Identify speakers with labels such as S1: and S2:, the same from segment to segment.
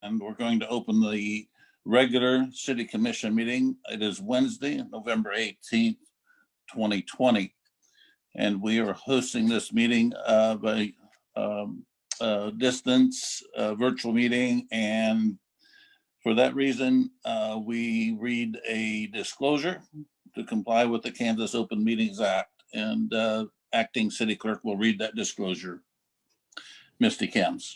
S1: and we're going to open the regular City Commission meeting. It is Wednesday, November 18th, 2020. And we are hosting this meeting by distance, virtual meeting. And for that reason, we read a disclosure to comply with the Kansas Open Meetings Act. And acting city clerk will read that disclosure. Misty Kems.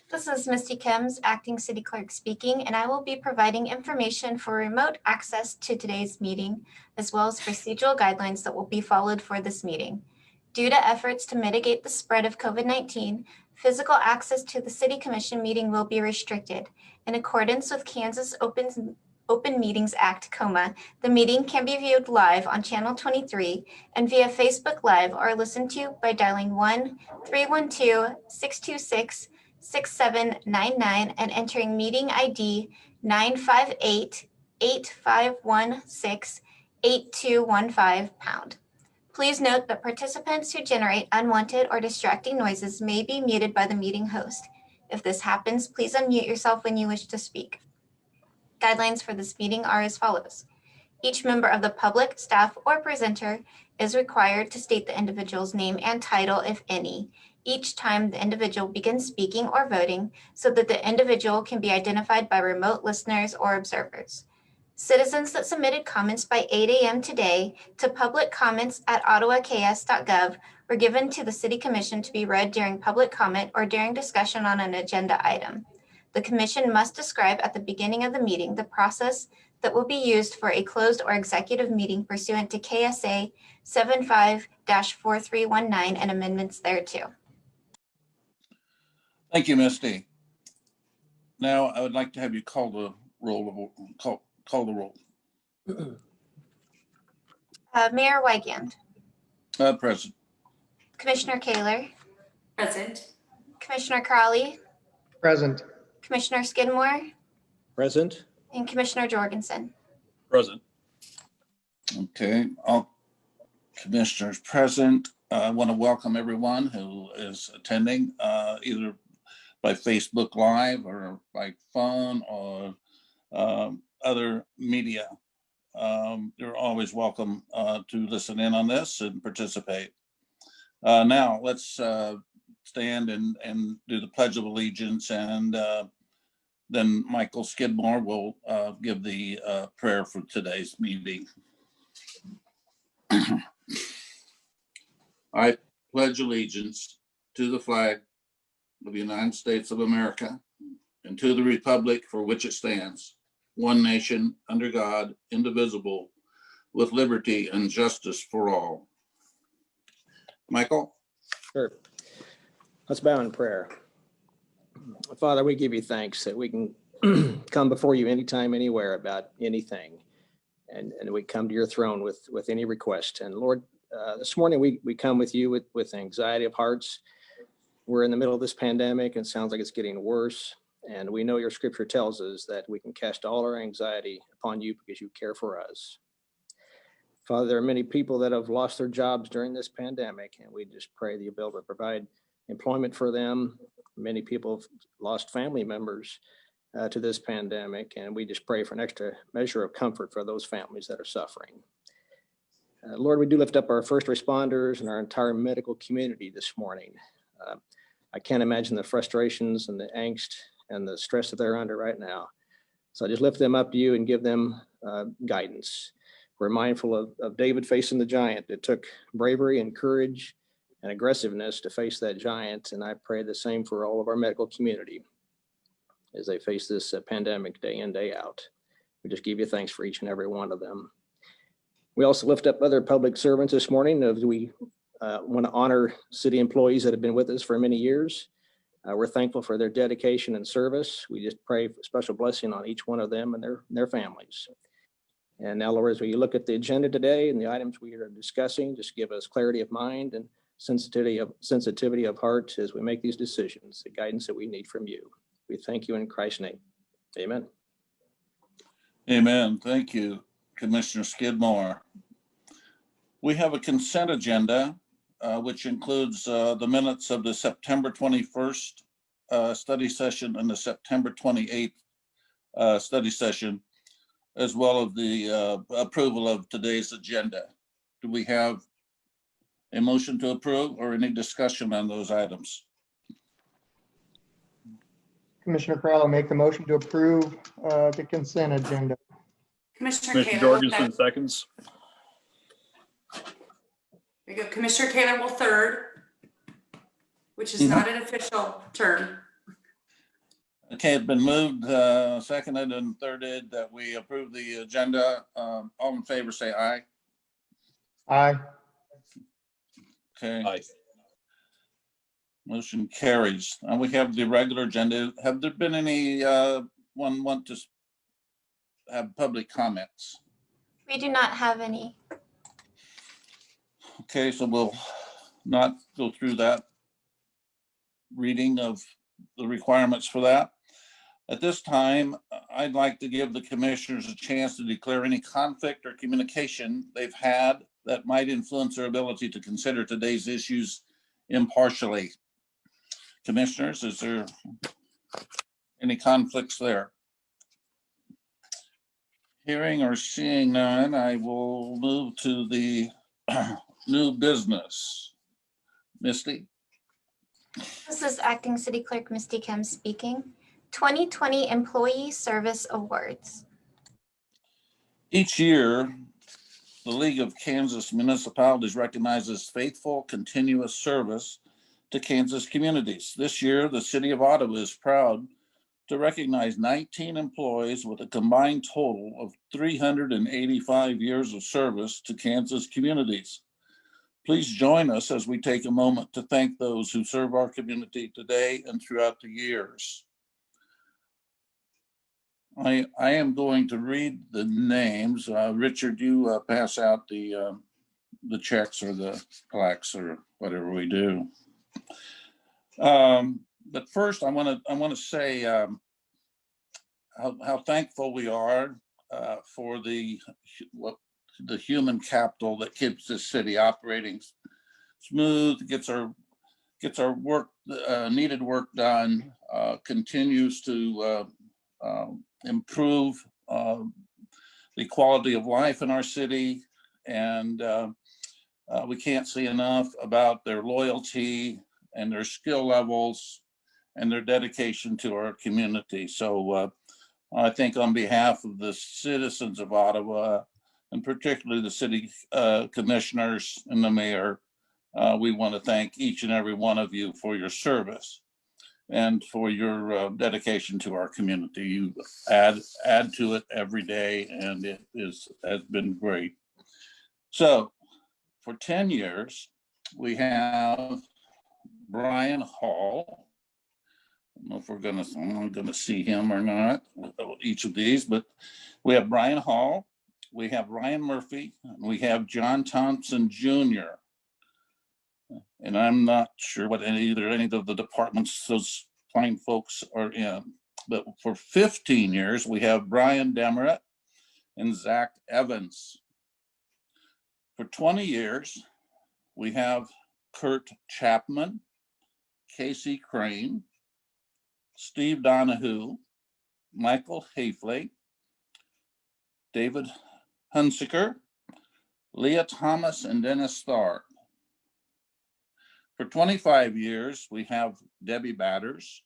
S2: This is Misty Kems, acting city clerk speaking, and I will be providing information for remote access to today's meeting, as well as procedural guidelines that will be followed for this meeting. Due to efforts to mitigate the spread of COVID-19, physical access to the City Commission meeting will be restricted. In accordance with Kansas Open Meetings Act, the meeting can be viewed live on Channel 23 and via Facebook Live or listened to by dialing 1-312-626-6799 and entering meeting ID 958-8516-8215 #. Please note that participants who generate unwanted or distracting noises may be muted by the meeting host. If this happens, please unmute yourself when you wish to speak. Guidelines for this meeting are as follows. Each member of the public, staff, or presenter is required to state the individual's name and title, if any, each time the individual begins speaking or voting so that the individual can be identified by remote listeners or observers. Citizens that submitted comments by 8 a.m. today to publiccomments@ottawaks.gov were given to the City Commission to be read during public comment or during discussion on an agenda item. The Commission must describe at the beginning of the meeting the process that will be used for a closed or executive meeting pursuant to KSA 75-4319 and amendments thereto.
S1: Thank you, Misty. Now I would like to have you call the roll. Call the roll.
S2: Mayor Wygand.
S1: Present.
S2: Commissioner Kaler.
S3: Present.
S2: Commissioner Crowley.
S4: Present.
S2: Commissioner Skidmore.
S5: Present.
S2: And Commissioner Jorgensen.
S5: Present.
S1: Okay, all commissioners present. I want to welcome everyone who is attending either by Facebook Live or by phone or other media. You're always welcome to listen in on this and participate. Now let's stand and do the Pledge of Allegiance, and then Michael Skidmore will give the prayer for today's meeting. I pledge allegiance to the flag of the United States of America and to the republic for which it stands, one nation, under God, indivisible, with liberty and justice for all. Michael?
S5: Sure. Let's bow in prayer. Father, we give you thanks that we can come before you anytime, anywhere about anything. And we come to your throne with any request. And Lord, this morning we come with you with anxiety of hearts. We're in the middle of this pandemic and it sounds like it's getting worse. And we know your scripture tells us that we can cast all our anxiety upon you because you care for us. Father, there are many people that have lost their jobs during this pandemic, and we just pray that you'll be able to provide employment for them. Many people have lost family members to this pandemic, and we just pray for an extra measure of comfort for those families that are suffering. Lord, we do lift up our first responders and our entire medical community this morning. I can't imagine the frustrations and the angst and the stress that they're under right now. So I just lift them up to you and give them guidance. We're mindful of David facing the giant. It took bravery and courage and aggressiveness to face that giant. And I pray the same for all of our medical community as they face this pandemic day in, day out. We just give you thanks for each and every one of them. We also lift up other public servants this morning. As we want to honor city employees that have been with us for many years. We're thankful for their dedication and service. We just pray for special blessing on each one of them and their families. And now, Lord, as we look at the agenda today and the items we are discussing, just give us clarity of mind and sensitivity of heart as we make these decisions, the guidance that we need from you. We thank you in Christ's name. Amen.
S1: Amen. Thank you, Commissioner Skidmore. We have a consent agenda, which includes the minutes of the September 21st study session and the September 28th study session, as well as the approval of today's agenda. Do we have a motion to approve or any discussion on those items?
S3: Commissioner Crowell, make the motion to approve the consent agenda.
S4: Commissioner
S6: Commissioner
S4: Taylor.
S6: Jorgensen seconds.
S4: There you go. Commissioner Taylor will third, which is not an official term.
S1: Okay, it's been moved, seconded and thirded that we approve the agenda. All in favor, say aye.
S3: Aye.
S1: Okay.
S6: Aye.
S1: Motion carries. And we have the regular agenda. Have there been any one want to have public comments?
S2: We do not have any.
S1: Okay, so we'll not go through that reading of the requirements for that. At this time, I'd like to give the commissioners a chance to declare any conflict or communication they've had that might influence their ability to consider today's issues impartially. Commissioners, is there any conflicts there? Hearing or seeing none, I will move to the new business. Misty?
S2: This is Acting City Clerk Misty Kim speaking. 2020 Employee Service Awards.
S1: Each year, the League of Kansas Municipalities recognizes faithful, continuous service to Kansas communities. This year, the City of Ottawa is proud to recognize 19 employees with a combined total of 385 years of service to Kansas communities. Please join us as we take a moment to thank those who serve our community today and throughout the years. I am going to read the names. Richard, you pass out the checks or the plaques or whatever we do. But first, I want to say how thankful we are for the human capital that keeps this city operating smooth, gets our work needed work done, continues to improve the quality of life in our city, and we can't say enough about their loyalty and their skill levels and their dedication to our community. So I think on behalf of the citizens of Ottawa, and particularly the city commissioners and the mayor, we want to thank each and every one of you for your service and for your dedication to our community. You add to it every day, and it has been great. So for 10 years, we have Brian Hall. I don't know if I'm gonna see him or not, each of these, but we have Brian Hall, we have Ryan Murphy, and we have John Thompson Jr. And I'm not sure what any of the departments those fine folks are in. But for 15 years, we have Brian Demerit and Zach Evans. For 20 years, we have Kurt Chapman, Casey Crane, Steve Donahue, Michael Hafley, David Hunsiker, Leah Thomas, and Dennis Tharp. For 25 years, we have Debbie Batters,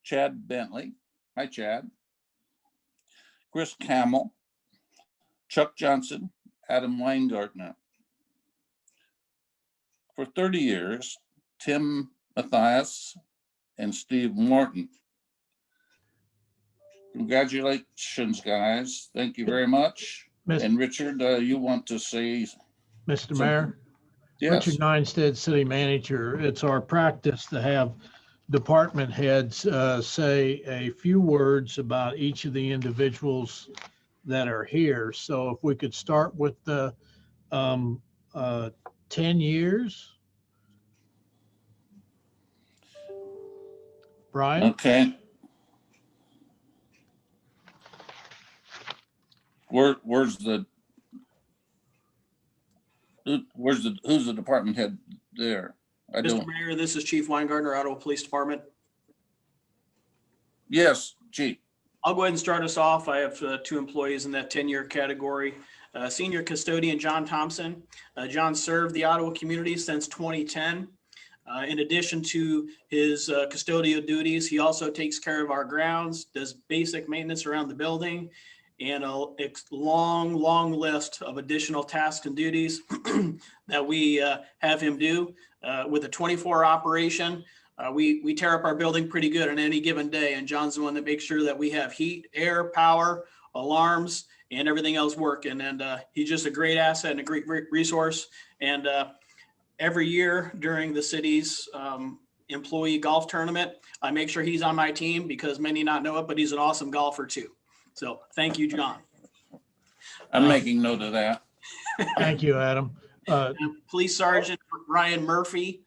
S1: Chad Bentley, hi Chad, Chris Campbell, Chuck Johnson, Adam Weingartner. For 30 years, Tim Matthias and Steve Morton. Congratulations, guys. Thank you very much. And Richard, you want to say?
S7: Mr. Mayor?
S1: Yes.
S7: Richard Ninestead, City Manager. It's our practice to have department heads say a few words about each of the individuals that are here. So if we could start with the 10 years. Brian?
S1: Okay. Who's the department head there? I
S8: Mr.
S1: don't.
S8: Mayor, this is Chief Weingartner, Ottawa Police Department.
S1: Yes, Chief.
S6: I'll go ahead and start us off. I have two employees in that 10-year category. Senior custodian John Thompson. John served the Ottawa community since 2010. In addition to his custodial duties, he also takes care of our grounds, does basic maintenance around the building, and a long list of additional tasks and duties that we have him do. With a 24 operation, we tear up our building pretty good on any given day, and John's the one that makes sure that we have heat, air, power, alarms, and everything else working. And he's just a great asset and a great resource. And every year during the city's employee golf tournament, I make sure he's on my team because many not know it, but he's an awesome golfer too. So thank you, John.
S1: I'm making note of that.
S7: Thank you, Adam.
S6: Police Sergeant Ryan Murphy.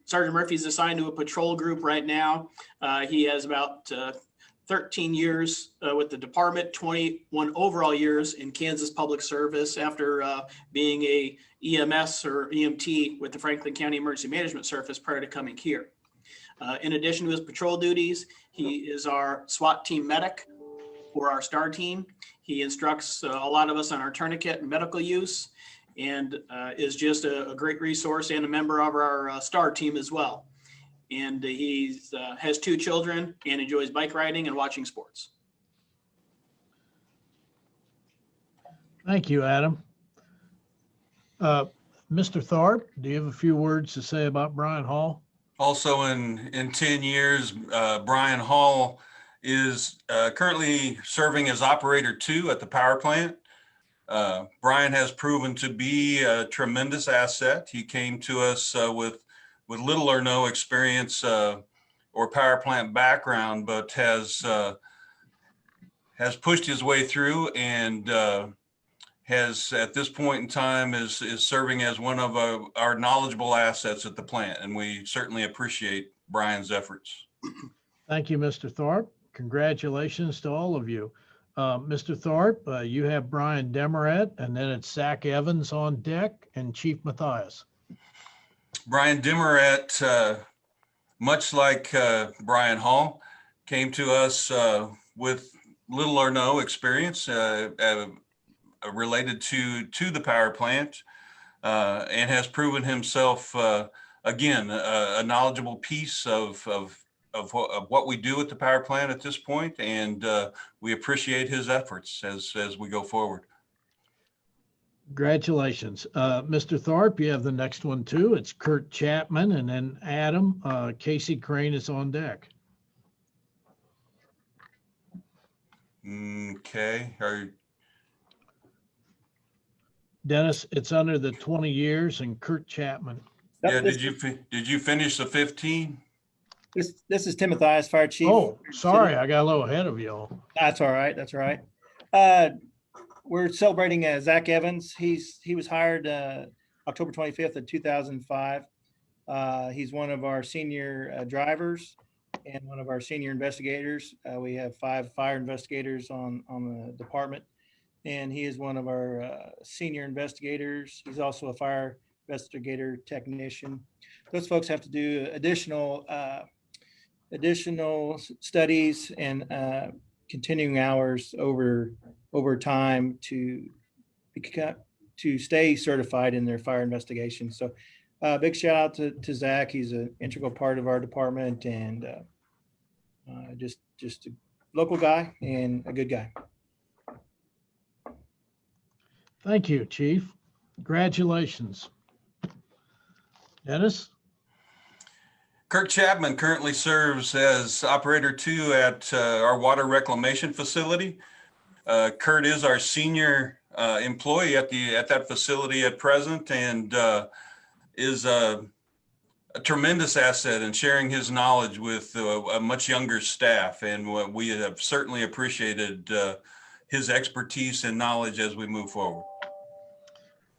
S6: Sergeant Murphy's assigned to a patrol group right now. He has about 13 years with the department, 21 overall years in Kansas Public Service after being a EMS or EMT with the Franklin County Emergency Management Service prior to coming here. In addition to his patrol duties, he is our SWAT team medic for our STAR team. He instructs a lot of us on our tourniquet and medical use, and is just a great resource and a member of our STAR team as well. And he has two children and enjoys bike riding and watching sports.
S7: Thank you, Adam. Mr. Thorpe, do you have a few words to say about Brian Hall?
S8: Also in 10 years, Brian Hall is currently serving as operator 2 at the power plant. Brian has proven to be a tremendous asset. He came to us with little or no experience or power plant background, but has pushed his way through and has at this point in time is serving as one of our knowledgeable assets at the plant. And we certainly appreciate Brian's efforts.
S7: Thank you, Mr. Thorpe. Congratulations to all of you. Mr. Thorpe, you have Brian Demeret, and then it's Zach Evans on deck and Chief Matthias.
S8: Brian Demeret, much like Brian Hall, came to us with little or no experience related to the power plant, and has proven himself again a knowledgeable piece of what we do at the power plant at this point, and we appreciate his efforts as we go forward.
S7: Congratulations. Mr. Thorpe, you have the next one too. It's Kurt Chapman, and then Adam, Casey Crane is on deck.
S8: Okay.
S7: Dennis, it's under the 20 years and Kurt Chapman.
S8: Yeah, did you finish the 15?
S9: This is Tim Matthias, Fire Chief.
S7: Oh, sorry, I got a little ahead of y'all.
S9: That's all right. That's all right. We're celebrating Zach Evans. He was hired October 25th of 2005. He's one of our senior drivers and one of our senior investigators. We have 5 fire investigators on the department, and he is one of our senior investigators. He's also a fire investigator technician. Those folks have to do additional studies and continuing hours over time to stay certified in their fire investigation. So big shout out to Zach. He's an integral part of our department, and just a local guy and a good guy.
S7: Thank you, Chief. Congratulations. Dennis?
S8: Kurt Chapman currently serves as operator 2 at our water reclamation facility. Kurt is our senior employee at that facility at present, and is a tremendous asset in sharing his knowledge with a much younger staff. And we have certainly appreciated his expertise and knowledge as we move forward.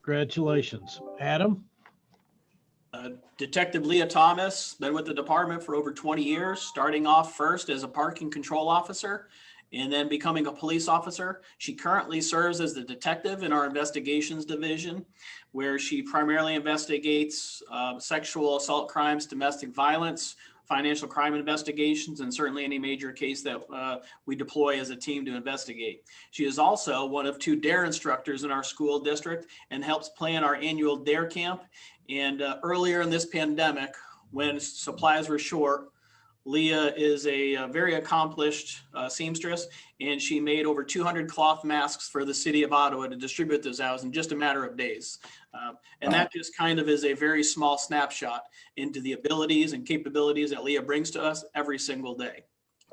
S7: Congratulations. Adam?
S6: Detective Leah Thomas, been with the department for over 20 years, starting off first as a parking control officer and then becoming a police officer. She currently serves as the detective in our investigations division, where she primarily investigates sexual assault crimes, domestic violence, financial crime investigations, and certainly any major case that we deploy as a team to investigate. She is also one of 2 DARE instructors in our school district and helps plan our annual DARE camp. And earlier in this pandemic, when supplies were short, Leah is a very accomplished seamstress, and she made over 200 cloth masks for the city of Ottawa to distribute those out in just a matter of days. And that just kind of is a very small snapshot into the abilities and capabilities that Leah brings to us every single day.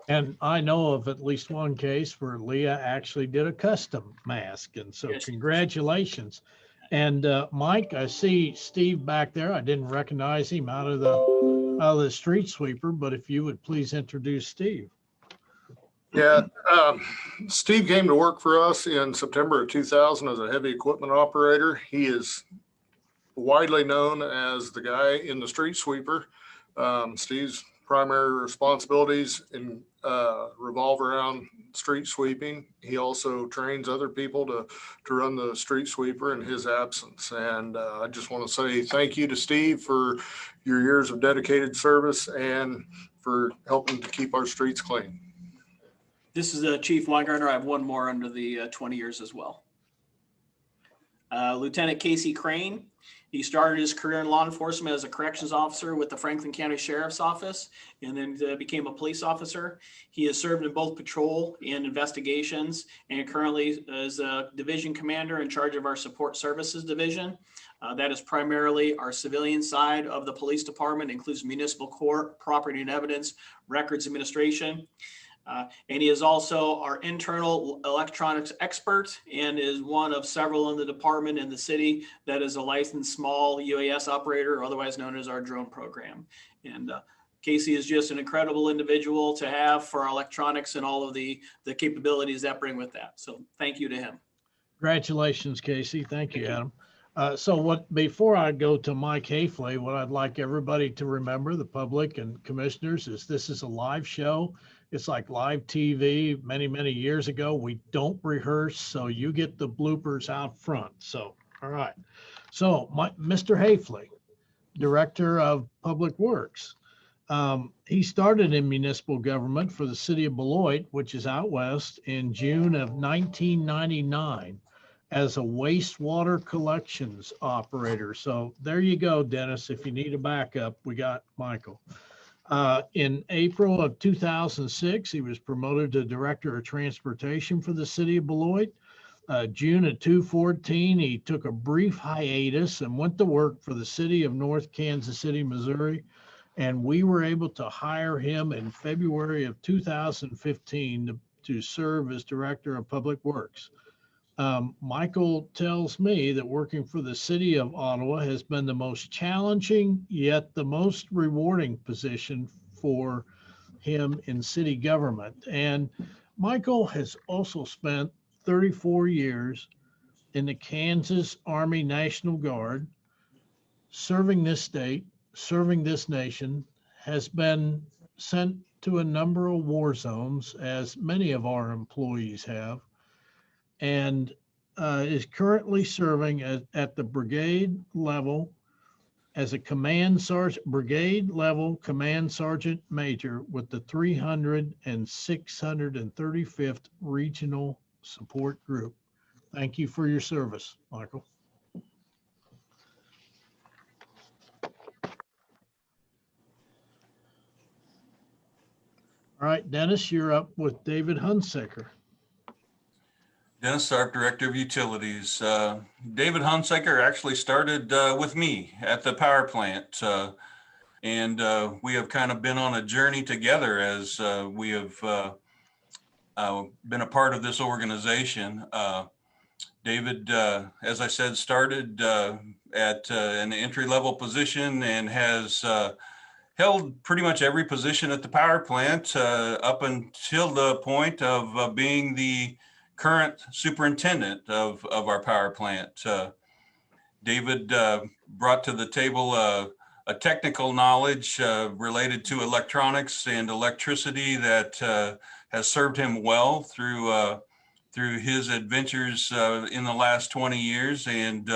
S7: And I know of at least one case where Leah actually did a custom mask. And so
S6: Yes.
S7: congratulations. And Mike, I see Steve back there. I didn't recognize him out of the street sweeper, but if you would please introduce Steve.
S10: Yeah, Steve came to work for us in September of 2000 as a heavy equipment operator. He is widely known as the guy in the street sweeper. Steve's primary responsibilities revolve around street sweeping. He also trains other people to run the street sweeper in his absence. And I just want to say thank you to Steve for your years of dedicated service and for helping to keep our streets clean.
S6: This is Chief Weingartner. I have one more under the 20 years as well. Lieutenant Casey Crane. He started his career in law enforcement as a corrections officer with the Franklin County Sheriff's Office, and then became a police officer. He has served in both patrol and investigations, and currently is a division commander in charge of our support services division. That is primarily our civilian side of the police department, includes municipal court, property and evidence, records administration. And he is also our internal electronics expert and is one of several in the department in the city that is a licensed small UAS operator, or otherwise known as our drone program. And Casey is just an incredible individual to have for our electronics and all of the capabilities that bring with that. So thank you to him.
S7: Congratulations, Casey. Thank you, Adam. Before I go to Mike Hafley, what I'd like everybody to remember, the public and commissioners, is this is a live show. It's like live TV. Many, many years ago, we don't rehearse, so you get the bloopers out front. So, all right. So, Mr. Hafley, Director of Public Works. He started in municipal government for the city of Beloit, which is out west, in June of 1999 as a wastewater collections operator. So there you go, Dennis. If you need a backup, we got Michael. In April of 2006, he was promoted to Director of Transportation for the city of Beloit. June of 2014, he took a brief hiatus and went to work for the city of North Kansas City, Missouri. And we were able to hire him in February of 2015 to serve as Director of Public Works. Michael tells me that working for the city of Ottawa has been the most challenging yet the most rewarding position for him in city government. And Michael has also spent 34 years in the Kansas Army National Guard, serving this state, serving this nation, has been sent to a number of war zones, as many of our employees have, and is currently serving at the brigade level as a brigade level command sergeant major with the 300 and 635th Regional Support Group. Thank you for your service, Michael. All right, Dennis, you're up with David Hunsaker.
S8: Dennis Sarp, Director of Utilities. David Hunsaker actually started with me at the power plant. And we have kind of been on a journey together as we have been a part of this organization. David, as I said, started at an entry-level position and has held pretty much every position at the power plant up until the point of being the current superintendent of our power plant. David brought to the table a technical knowledge related to electronics and electricity that has served him well through his adventures in the last 20 years. And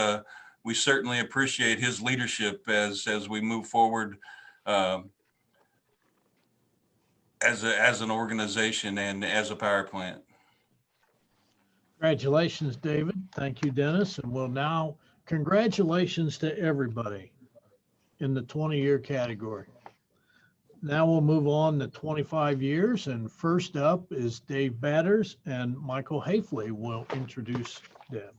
S8: we certainly appreciate his leadership as we move forward as an organization and as a power plant.
S7: Congratulations, David. Thank you, Dennis. And we'll now, congratulations to everybody in the 20-year category. Now we'll move on to 25 years. And first up is Dave Batters, and Michael Hafley will introduce Deb.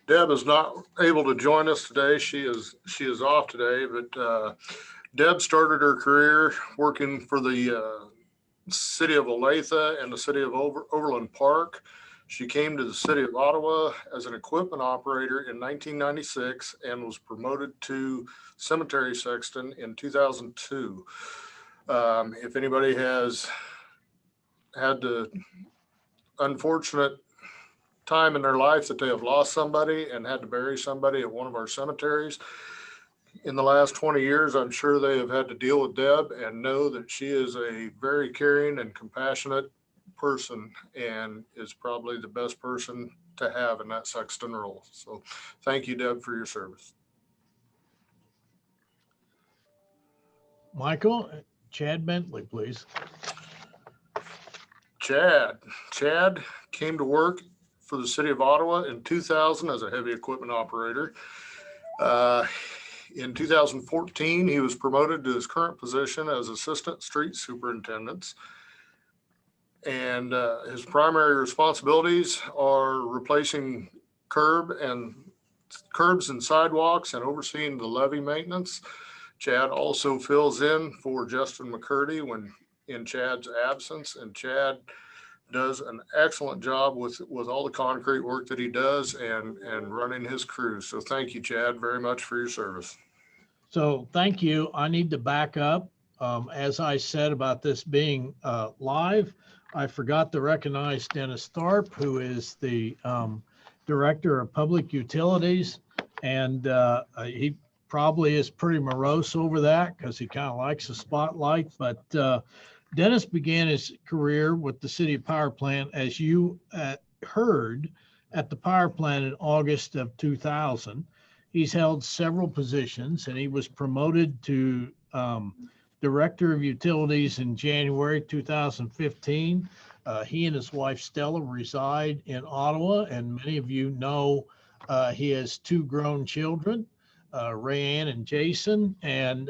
S10: Deb is not able to join us today. She is off today, but Deb started her career working for the city of Olathe and the city of Overland Park. She came to the city of Ottawa as an equipment operator in 1996 and was promoted to cemetery sexton in 2002. If anybody has had the unfortunate time in their life that they have lost somebody and had to bury somebody at one of our cemeteries in the last 20 years, I'm sure they have had to deal with Deb and know that she is a very caring and compassionate person and is probably the best person to have in that sexton role. So thank you, Deb, for your service.
S7: Michael, Chad Bentley, please.
S10: Chad came to work for the city of Ottawa in 2000 as a heavy equipment operator. In 2014, he was promoted to his current position as assistant street superintendent. And his primary responsibilities are replacing curbs and sidewalks and overseeing the levee maintenance. Chad also fills in for Justin McCurdy when in Chad's absence, and Chad does an excellent job with all the concrete work that he does and running his crew. So thank you, Chad, very much for your service.
S7: So thank you. I need to back up. As I said about this being live, I forgot to recognize Dennis Tharp, who is the Director of Public Utilities. And he probably is pretty morose over that because he kind of likes the spotlight. But Dennis began his career with the city power plant, as you heard, at the power plant in August of 2000. He's held several positions, and he was promoted to Director of Utilities in January 2015. He and his wife Stella reside in Ottawa, and many of you know he has two grown children, Rayanne and Jason. And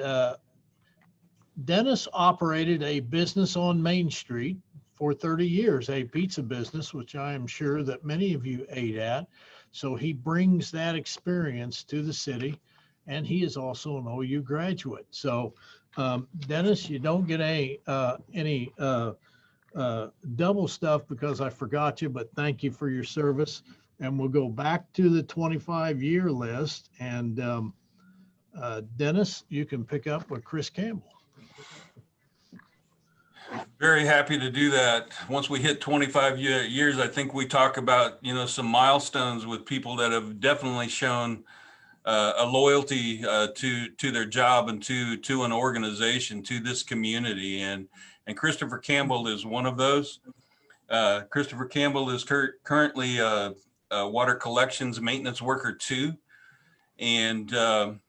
S7: Dennis operated a business on Main Street for 30 years, a pizza business, which I am sure that many of you ate at. So he brings that experience to the city, and he is also an OU graduate. So Dennis, you don't get any double stuff because I forgot you, but thank you for your service. And we'll go back to the 25-year list. And Dennis, you can pick up with Chris Campbell.
S8: Very happy to do that. Once we hit 25 years, I think we talk about, some milestones with people that have definitely shown a loyalty to their job and to an organization, to this community. And Christopher Campbell is one of those. Christopher Campbell is currently a water collections maintenance worker too. And the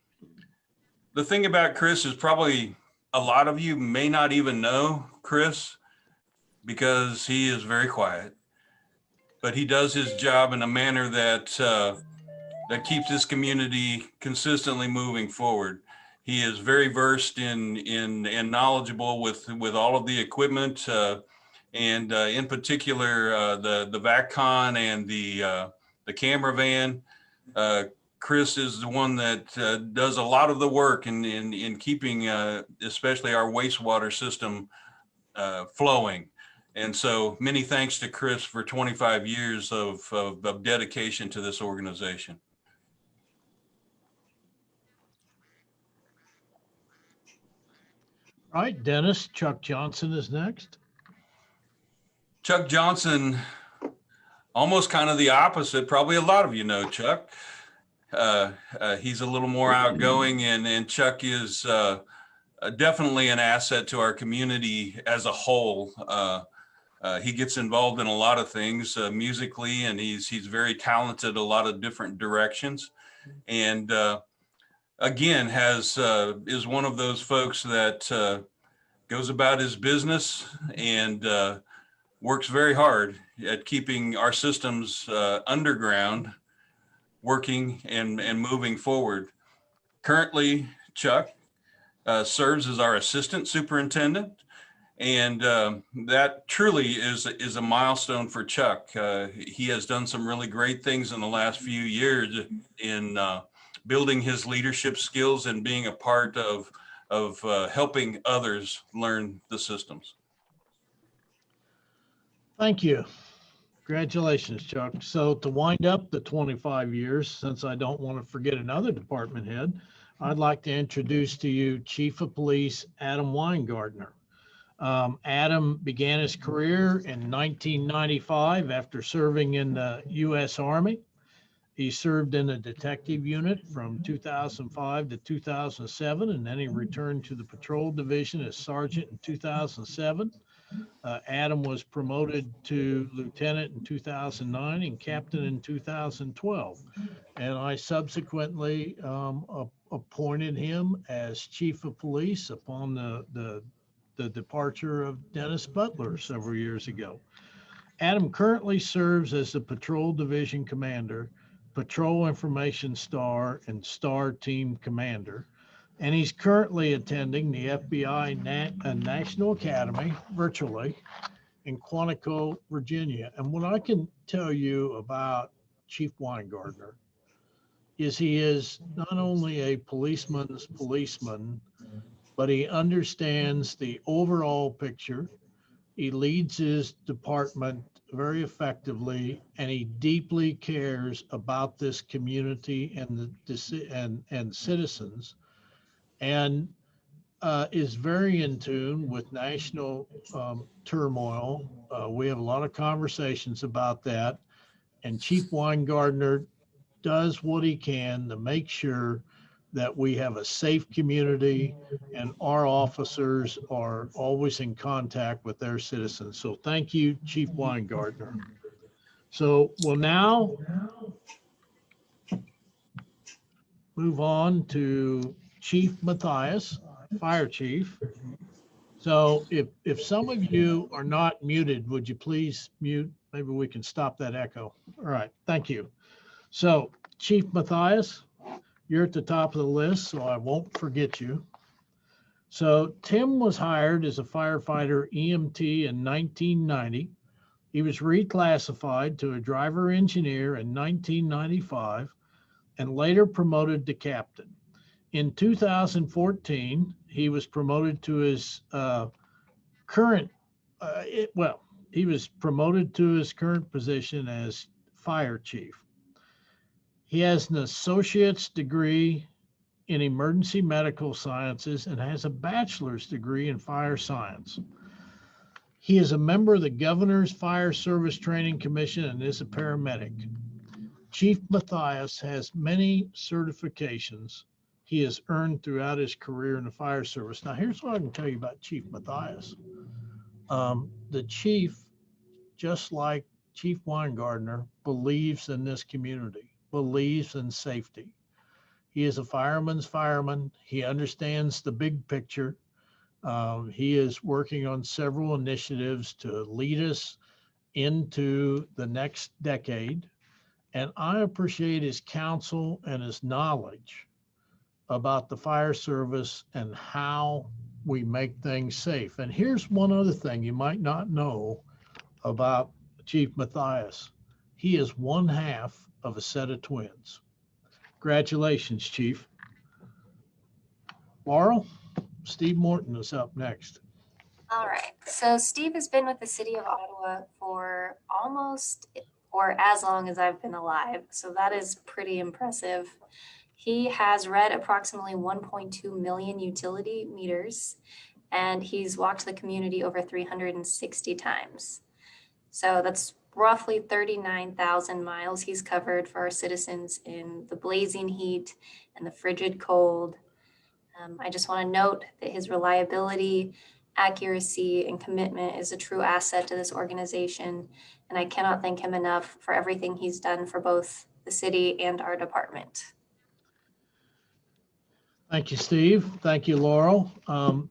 S8: thing about Chris is probably a lot of you may not even know Chris because he is very quiet, but he does his job in a manner that that keeps this community consistently moving forward. He is very versed and knowledgeable with all of the equipment, and in particular the VACCON and the camera van. Chris is the one that does a lot of the work in keeping especially our wastewater system flowing. And so many thanks to Chris for 25 years of dedication to this organization.
S7: All right, Dennis, Chuck Johnson is next.
S8: Chuck Johnson, almost kind of the opposite. Probably a lot of you know Chuck. He's a little more outgoing, and Chuck is definitely an asset to our community as a whole. He gets involved in a lot of things musically, and he's very talented, a lot of different directions. And again, is one of those folks that goes about his business and works very hard at keeping our systems underground working and moving forward. Currently, Chuck serves as our assistant superintendent, and that truly is a milestone for Chuck. He has done some really great things in the last few years in building his leadership skills and being a part of helping others learn the systems.
S7: Thank you. Congratulations, Chuck. So to wind up the 25 years, since I don't want to forget another department head, I'd like to introduce to you Chief of Police Adam Weingartner. Adam began his career in 1995 after serving in the U.S. Army. He served in a detective unit from 2005 to 2007, and then he returned to the patrol division as sergeant in 2007. Adam was promoted to lieutenant in 2009 and captain in 2012. And I subsequently appointed him as chief of police upon the departure of Dennis Butler several years ago. Adam currently serves as the patrol division commander, patrol information star, and star team commander. And he's currently attending the FBI National Academy virtually in Quantico, Virginia. And what I can tell you about Chief Weingartner is he is not only a policeman's policeman, but he understands the overall picture. He leads his department very effectively, and he deeply cares about this community and citizens, and is very in tune with national turmoil. We have a lot of conversations about that, and Chief Weingartner does what he can to make sure that we have a safe community and our officers are always in contact with their citizens. So thank you, Chief Weingartner. So we'll now move on to Chief Matthias, Fire Chief. So if some of you are not muted, would you please mute? Maybe we can stop that echo. All right, thank you. So Chief Matthias, you're at the top of the list, so I won't forget you. So Tim was hired as a firefighter EMT in 1990. He was reclassified to a driver engineer in 1995 and later promoted to captain. In 2014, he was promoted to his current position as fire chief. He has an associate's degree in emergency medical sciences and has a bachelor's degree in fire science. He is a member of the Governor's Fire Service Training Commission and is a paramedic. Chief Matthias has many certifications he has earned throughout his career in the fire service. Now, here's what I can tell you about Chief Matthias. The chief, just like Chief Weingartner, believes in this community, believes in safety. He is a fireman's fireman. He understands the big picture. He is working on several initiatives to lead us into the next decade. And I appreciate his counsel and his knowledge about the fire service and how we make things safe. And here's one other thing you might not know about Chief Matthias. He is one half of a set of twins. Congratulations, Chief. Laurel, Steve Morton is up next.
S11: All right. So Steve has been with the city of Ottawa for almost or as long as I've been alive. So that is pretty impressive. He has read approximately 1.2 million utility meters, and he's walked the community over 360 times. So that's roughly 39,000 miles he's covered for our citizens in the blazing heat and the frigid cold. I just want to note that his reliability, accuracy, and commitment is a true asset to this organization, and I cannot thank him enough for everything he's done for both the city and our department.
S7: Thank you, Steve. Thank you, Laurel.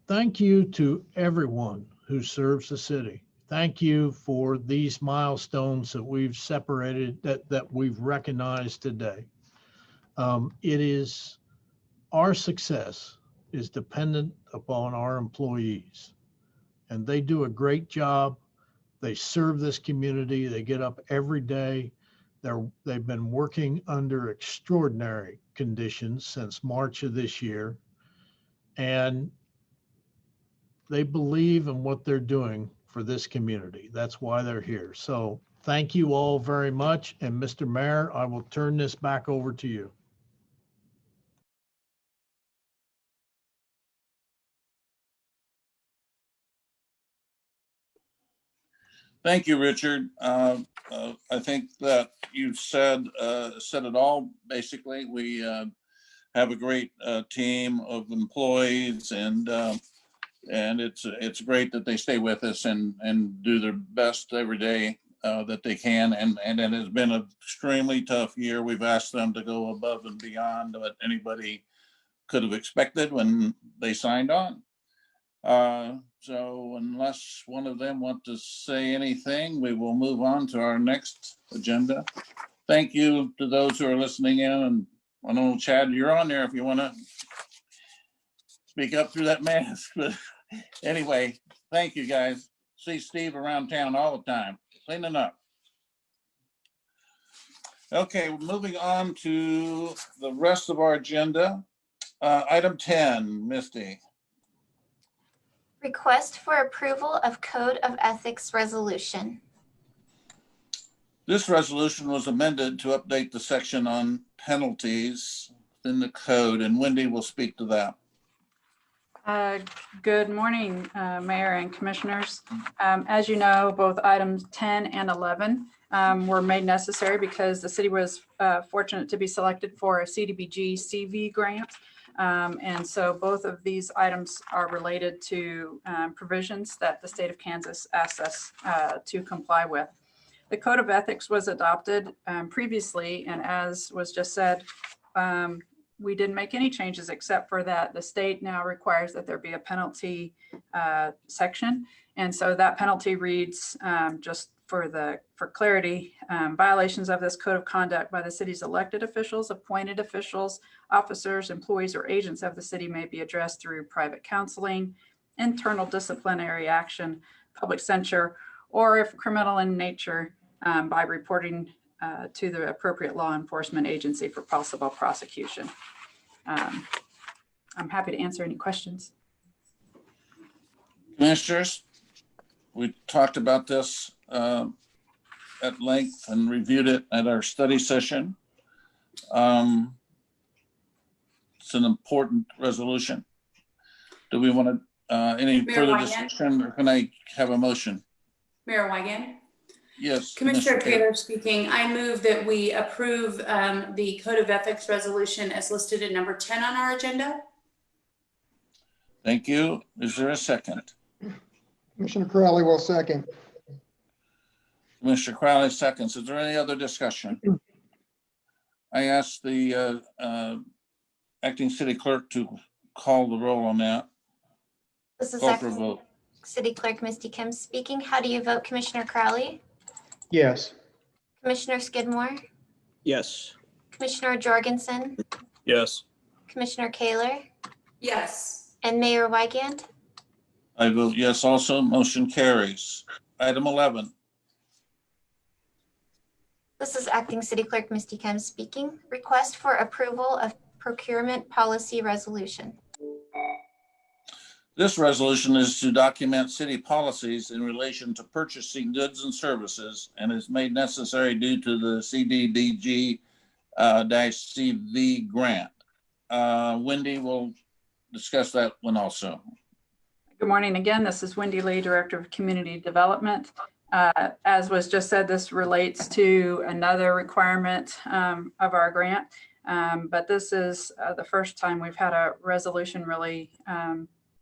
S7: Thank you to everyone who serves the city. Thank you for these milestones that we've separated, that we've recognized today. It is, our success is dependent upon our employees, and they do a great job. They serve this community. They get up every day. They've been working under extraordinary conditions since March of this year, and they believe in what they're doing for this community. That's why they're here. So thank you all very much. And Mr. Mayor, I will turn this back over to you.
S1: Thank you, Richard. I think that you've said it all. Basically, we have a great team of employees, and it's great that they stay with us and do their best every day that they can. And it has been an extremely tough year. We've asked them to go above and beyond what anybody could have expected when they signed on. So unless one of them want to say anything, we will move on to our next agenda. Thank you to those who are listening in, and I know, Chad, you're on there if you want to speak up through that mask. But anyway, thank you, guys. See Steve around town all the time, cleaning up. Okay, moving on to the rest of our agenda. Item 10, Misty.
S2: Request for approval of Code of Ethics resolution.
S1: This resolution was amended to update the section on penalties in the code, and Wendy will speak to that.
S12: Good morning, Mayor and Commissioners. As you know, both items 10 and 11 were made necessary because the city was fortunate to be selected for a CDBG CV grant. And so both of these items are related to provisions that the state of Kansas asked us to comply with. The Code of Ethics was adopted previously, and as was just said, we didn't make any changes except for that the state now requires that there be a penalty section. And so that penalty reads, just for clarity, violations of this code of conduct by the city's elected officials, appointed officials, officers, employees, or agents of the city may be addressed through private counseling, internal disciplinary action, public censure, or if criminal in nature, by reporting to the appropriate law enforcement agency for possible prosecution. I'm happy to answer any questions.
S1: Commissioners, we talked about this at length and reviewed it at our study session. It's an important resolution. Do we want to any
S4: Mayor
S1: further
S4: Wygant?
S1: discussion, or can I have a motion?
S4: Mayor Wygant?
S1: Yes.
S4: Commissioner Taylor speaking. I move that we approve the Code of Ethics resolution as listed in number 10 on our agenda.
S1: Thank you. Is there a second?
S3: Commissioner Crowley will second.
S1: Commissioner Crowley seconds. Is there any other discussion? I asked the acting city clerk to call the roll on that.
S2: This is
S1: Call for a
S2: Acting
S1: vote.
S2: City Clerk Misty Kim speaking. How do you vote, Commissioner Crowley?
S3: Yes.
S2: Commissioner Skidmore?
S5: Yes.
S2: Commissioner Jorgensen?
S5: Yes.
S2: Commissioner Kaler?
S4: Yes.
S2: And Mayor Wygand?
S1: I vote yes also. Motion carries. Item 11.
S2: This is Acting City Clerk Misty Kim speaking. Request for approval of procurement policy resolution.
S1: This resolution is to document city policies in relation to purchasing goods and services, and is made necessary due to the CDBG -CV grant. Wendy will discuss that one also.
S12: Good morning again. This is Wendy Lee, Director of Community Development. As was just said, this relates to another requirement of our grant, but this is the first time we've had a resolution really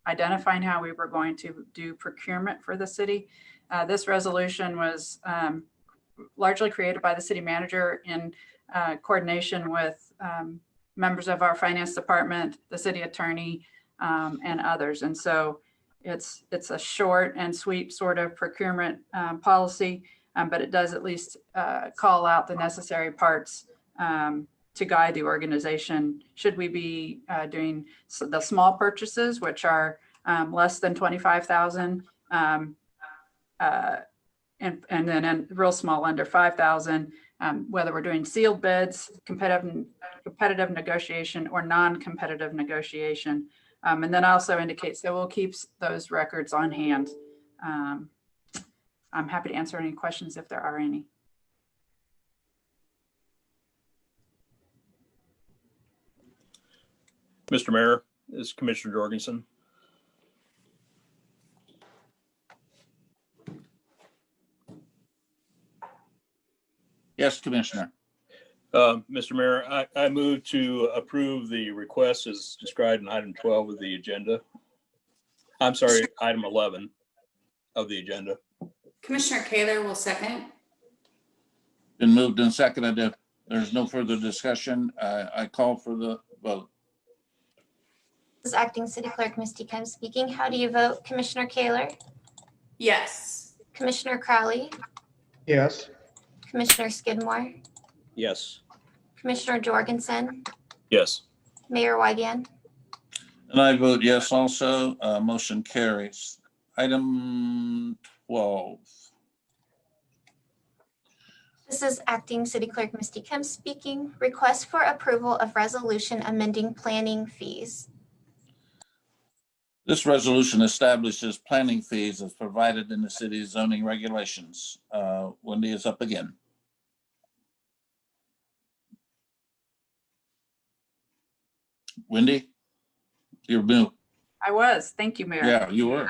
S12: identifying how we were going to do procurement for the city. This resolution was largely created by the city manager in coordination with members of our finance department, the city attorney, and others. And so it's a short and sweet sort of procurement policy, but it does at least call out the necessary parts to guide the organization. Should we be doing the small purchases, which are less than 25,000, and then real small under 5,000, whether we're doing sealed bids, competitive negotiation, or non-competitive negotiation. And then also indicates that we'll keep those records on hand. I'm happy to answer any questions if there are any.
S13: Mr. Mayor, this is Commissioner Jorgensen.
S1: Yes, Commissioner.
S13: Mr. Mayor, I move to approve the request as described in item 12 of the agenda. I'm sorry, item 11 of the agenda.
S4: Commissioner Kaler will second.
S1: Been moved and seconded. If there's no further discussion, I call for the vote.
S2: This is Acting City Clerk Misty Kemp speaking. How do you vote, Commissioner Kaler?
S4: Yes.
S2: Commissioner Crowley?
S3: Yes.
S2: Commissioner Skidmore?
S13: Yes.
S2: Commissioner Jorgensen?
S13: Yes.
S2: Mayor Weigand?
S1: And I vote yes also. Motion carries. Item 12.
S2: This is Acting City Clerk Misty Kemp speaking. Request for approval of resolution amending planning fees.
S1: This resolution establishes planning fees as provided in the city's zoning regulations. Wendy is up again. Wendy, you're mute.
S12: I was. Thank you, Mayor.
S1: Yeah, you were.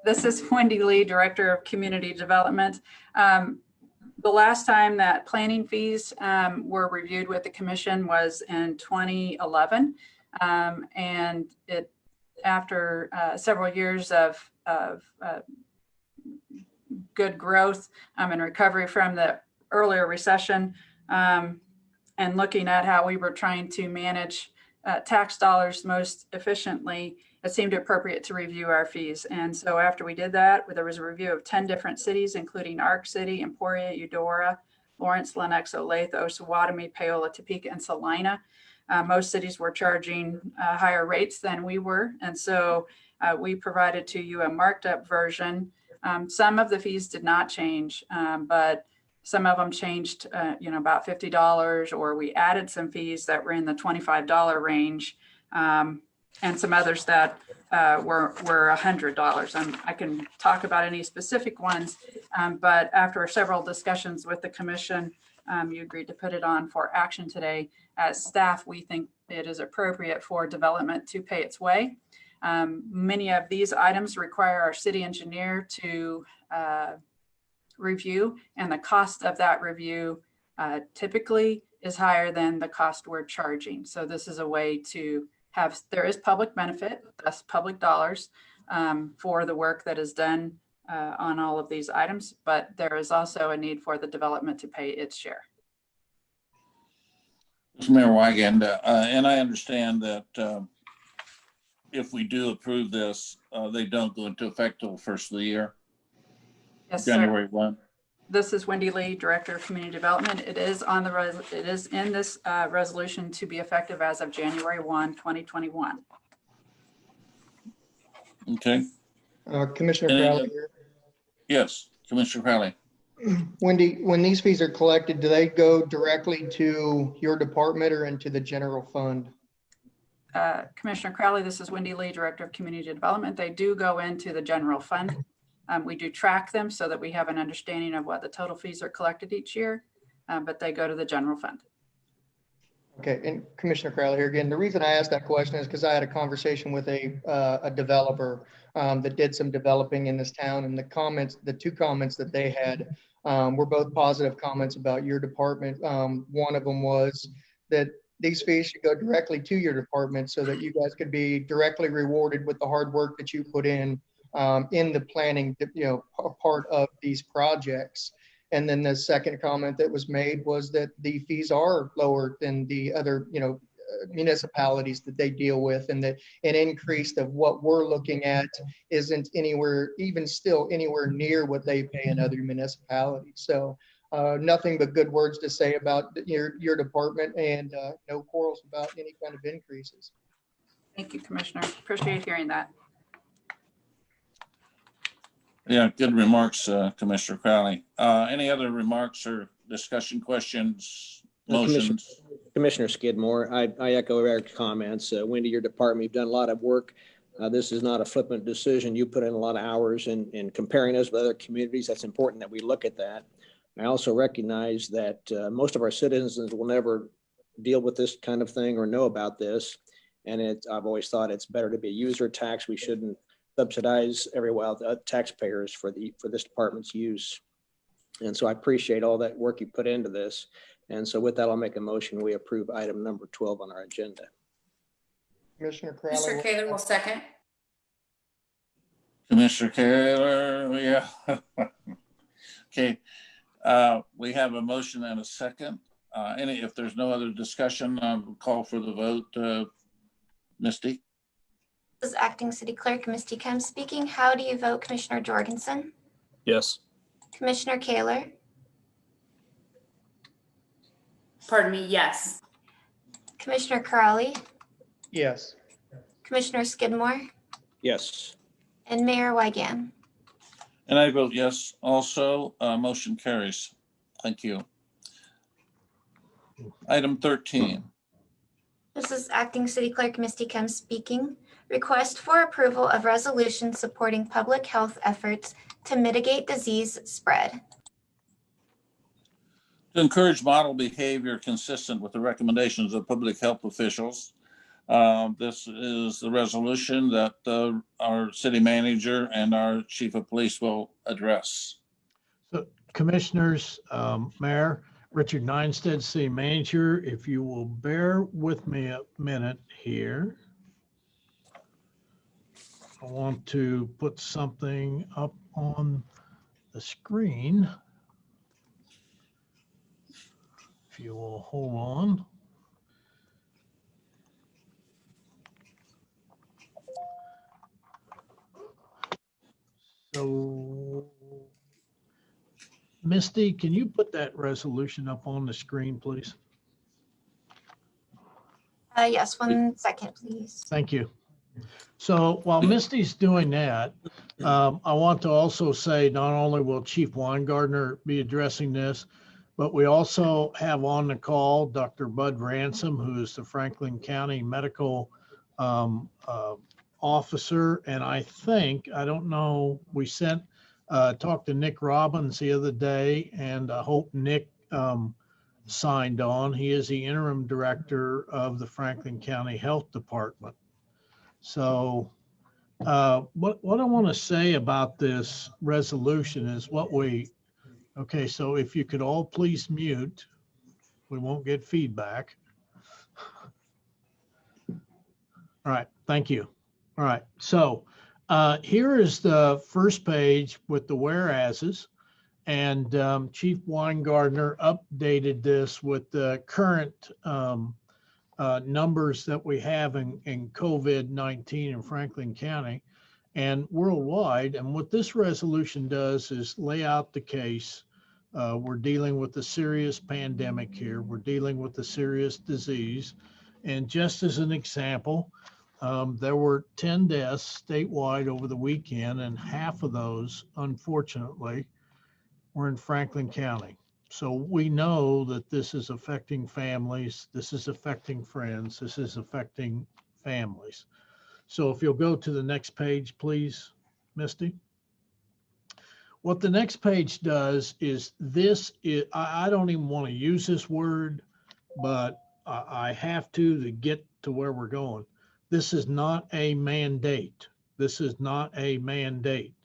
S12: This is Wendy Lee, Director of Community Development. The last time that planning fees were reviewed with the commission was in 2011. And it, after several years of good growth and recovery from the earlier recession, and looking at how we were trying to manage tax dollars most efficiently, it seemed appropriate to review our fees. And so after we did that, there was a review of 10 different cities, including Arc City, Emporia, Eudora, Lawrence, Lenox, Olathe, Osawatomie, Paola, Topeka, and Salina. Most cities were charging higher rates than we were. And so we provided to you a marked up version. Some of the fees did not change, but some of them changed, about $50, or we added some fees that were in the $25 range, and some others that were $100. I can talk about any specific ones, but after several discussions with the commission, you agreed to put it on for action today. As staff, we think it is appropriate for development to pay its way. Many of these items require our city engineer to review, and the cost of that review typically is higher than the cost we're charging. So this is a way to have, there is public benefit, thus public dollars for the work that is done on all of these items, but there is also a need for the development to pay its share.
S1: Mayor Weigand, and I understand that if we do approve this, they don't go into effect till the first of the year.
S12: Yes,
S1: January
S12: sir.
S1: 1.
S12: This is Wendy Lee, Director of Community Development. It is on the it is in this resolution to be effective as of January 1, 2021.
S1: Okay.
S3: Commissioner Crowley here.
S1: Yes, Commissioner Crowley.
S3: Wendy, when these fees are collected, do they go directly to your department or into the general fund?
S12: Commissioner Crowley, this is Wendy Lee, Director of Community Development. They do go into the general fund. We do track them so that we have an understanding of what the total fees are collected each year, but they go to the general fund.
S3: Okay, and Commissioner Crowley here again. The reason I asked that question is because I had a conversation with a developer that did some developing in this town, and the two comments that they had were both positive comments about your department. One of them was that these fees should go directly to your department so that you guys could be directly rewarded with the hard work that you put in the planning, part of these projects. And then the second comment that was made was that the fees are lower than the other, municipalities that they deal with, and that an increase of what we're looking at isn't anywhere, even still anywhere near what they pay in other municipalities. So nothing but good words to say about your department, and no quarrels about any kind of increases.
S12: Thank you, Commissioner. Appreciate hearing that.
S1: Yeah, good remarks, Commissioner Crowley. Any other remarks or discussion, questions, motions?
S5: Commissioner Skidmore, I echo Eric's comments. Wendy, your department, you've done a lot of work. This is not a flippant decision. You put in a lot of hours in comparing us with other communities. That's important that we look at that. I also recognize that most of our citizens will never deal with this kind of thing or know about this. And I've always thought it's better to be a user tax. We shouldn't subsidize everyone, taxpayers for this department's use. And so I appreciate all that work you put into this. And so with that, I'll make a motion. We approve item number 12 on our agenda.
S3: Commissioner Crowley.
S4: Mr. Kaler will second.
S1: Commissioner Kaler, yeah. Okay, we have a motion and a second. If there's no other discussion, I'll call for the vote. Misty?
S2: This is Acting City Clerk Misty Kemp speaking. How do you vote, Commissioner Jorgensen?
S13: Yes.
S2: Commissioner Kaler?
S4: Pardon me, yes.
S2: Commissioner Crowley?
S3: Yes.
S2: Commissioner Skidmore?
S5: Yes.
S2: And Mayor Wygant?
S1: And I vote yes also. Motion carries. Thank you. Item 13.
S2: This is Acting City Clerk Misty Kemp speaking. Request for approval of resolution supporting public health efforts to mitigate disease spread.
S1: To encourage model behavior consistent with the recommendations of public health officials, this is the resolution that our city manager and our chief of police will address.
S7: So Commissioners, Mayor, Richard Neinstead, City Manager, if you will bear with me a minute here. I want to put something up on the screen. If you will hold on. So, Misty, can you put that resolution up on the screen, please?
S2: Yes, 1 second, please.
S7: Thank you. So while Misty's doing that, I want to also say not only will Chief Weingartner be addressing this, but we also have on the call Dr. Bud Ransom, who is the Franklin County Medical Officer. And I don't know, we talked to Nick Robbins the other day, and I hope Nick signed on. He is the interim director of the Franklin County Health Department. So what I want to say about this resolution is okay, so if you could all please mute, we won't get feedback. All right, thank you. All right, so here is the first page with the whereases, and Chief Weingartner updated this with the current numbers that we have in COVID-19 in Franklin County and worldwide. And what this resolution does is lay out the case. We're dealing with a serious pandemic here. We're dealing with a serious disease. And just as an example, there were 10 deaths statewide over the weekend, and half of those, unfortunately, were in Franklin County. So we know that this is affecting families, this is affecting friends, this is affecting families. So if you'll go to the next page, please, Misty. What the next page does is I don't even want to use this word, but I have to get to where we're going. This is not a mandate. This is not a mandate.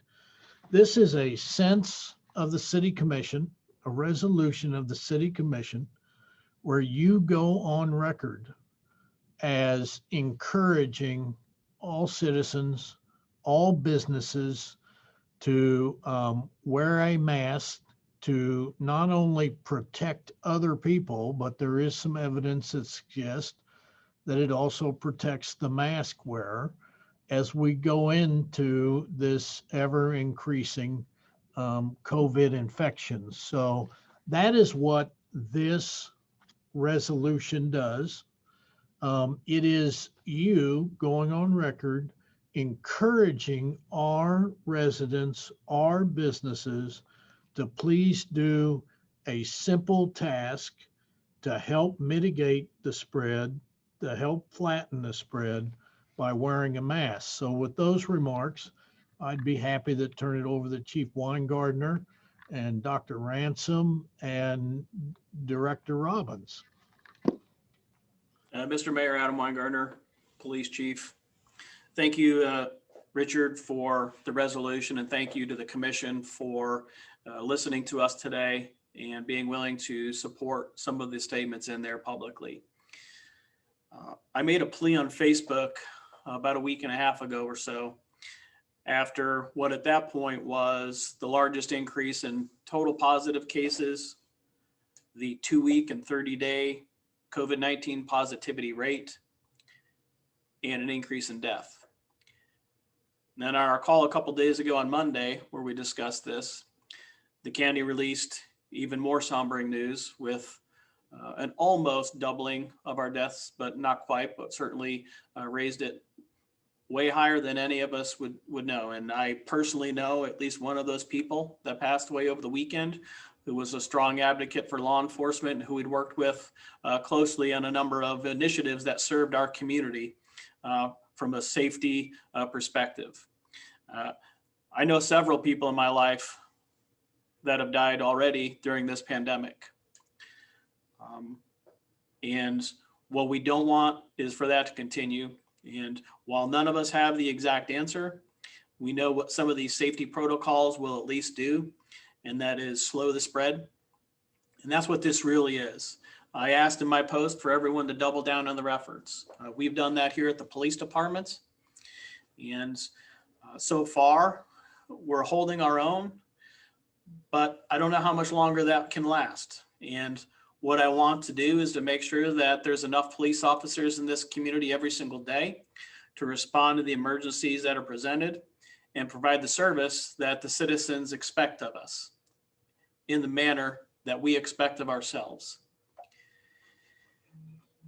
S7: This is a sense of the city commission, a resolution of the city commission, where you go on record as encouraging all citizens, all businesses to wear a mask to not only protect other people, but there is some evidence that suggests that it also protects the mask wearer as we go into this ever increasing COVID infections. So that is what this resolution does. It is you going on record encouraging our residents, our businesses to please do a simple task to help mitigate the spread, to help flatten the spread by wearing a mask. So with those remarks, I'd be happy to turn it over to Chief Weingartner and Dr. Ransom and Director Robbins.
S6: Mr. Mayor, Adam Weingartner, Police Chief. Thank you, Richard, for the resolution, and thank you to the commission for listening to us today and being willing to support some of the statements in there publicly. I made a plea on Facebook about a week and a half ago or so, after what at that point was the largest increase in total positive cases, the 2-week and 30-day COVID-19 positivity rate, and an increase in death. And then on our call a couple days ago on Monday, where we discussed this, the county released even more sombering news with an almost doubling of our deaths, but not quite, but certainly raised it way higher than any of us would know. And I personally know at least one of those people that passed away over the weekend, who was a strong advocate for law enforcement, who we'd worked with closely on a number of initiatives that served our community from a safety perspective. I know several people in my life that have died already during this pandemic. And what we don't want is for that to continue. And while none of us have the exact answer, we know what some of these safety protocols will at least do, and that is slow the spread. And that's what this really is. I asked in my post for everyone to double down on their efforts. We've done that here at the police departments. And so far, we're holding our own, but I don't know how much longer that can last. And what I want to do is to make sure that there's enough police officers in this community every single day to respond to the emergencies that are presented and provide the service that the citizens expect of us in the manner that we expect of ourselves.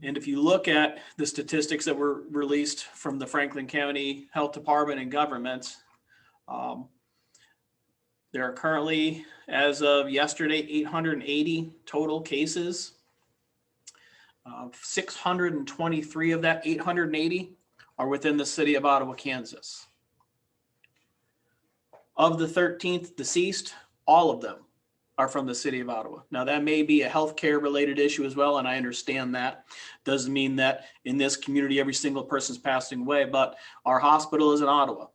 S6: And if you look at the statistics that were released from the Franklin County Health Department and government, there are currently, as of yesterday, 880 total cases. 623 of that 880 are within the city of Ottawa, Kansas. Of the 13th deceased, all of them are from the city of Ottawa. Now, that may be a healthcare related issue as well, and I understand that. Doesn't mean that in this community every single person's passing away, but our hospital is in Ottawa.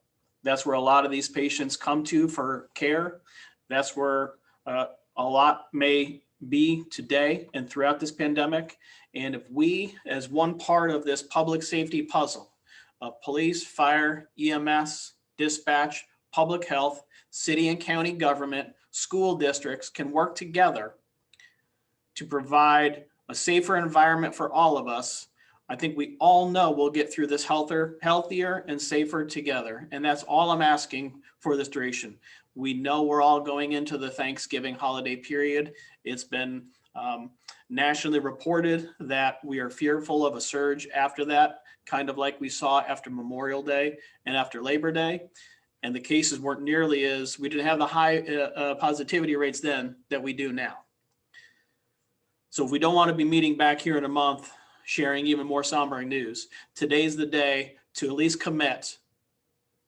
S6: That's where a lot of these patients come to for care. That's where a lot may be today and throughout this pandemic. And if we, as one part of this public safety puzzle of police, fire, EMS, dispatch, public health, city and county government, school districts can work together to provide a safer environment for all of us, I think we all know we'll get through this healthier and safer together. And that's all I'm asking for this duration. We know we're all going into the Thanksgiving holiday period. It's been nationally reported that we are fearful of a surge after that, kind of like we saw after Memorial Day and after Labor Day. And the cases weren't nearly as, we didn't have the high positivity rates then that we do now. So if we don't want to be meeting back here in a month, sharing even more sombering news, today's the day to at least commit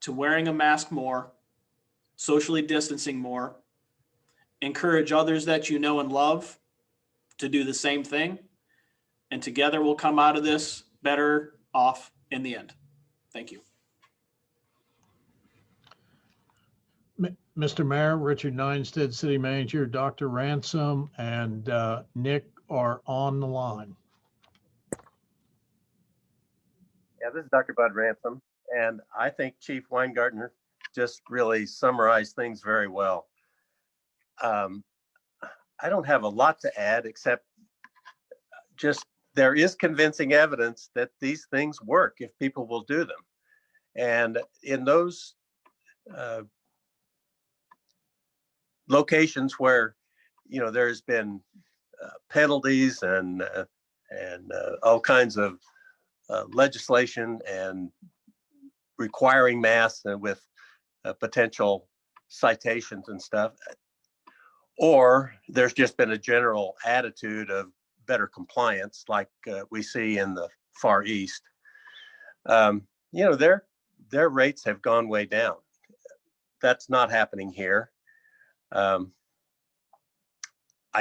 S6: to wearing a mask more, socially distancing more, encourage others that you know and love to do the same thing, and together we'll come out of this better off in the end. Thank you.
S7: Mr. Mayor, Richard Ninestead, City Manager, Dr. Ransom, and Nick are on the line.
S14: Yeah, this is Dr. Bud Ransom, and I think Chief Weingartner just really summarized things very well. I don't have a lot to add except just there is convincing evidence that these things work if people will do them. And in those locations where, you know, there's been penalties and all kinds of legislation and requiring masks and with potential citations and stuff, or there's just been a general attitude of better compliance like we see in the Far East, you know, their rates have gone way down. That's not happening here. I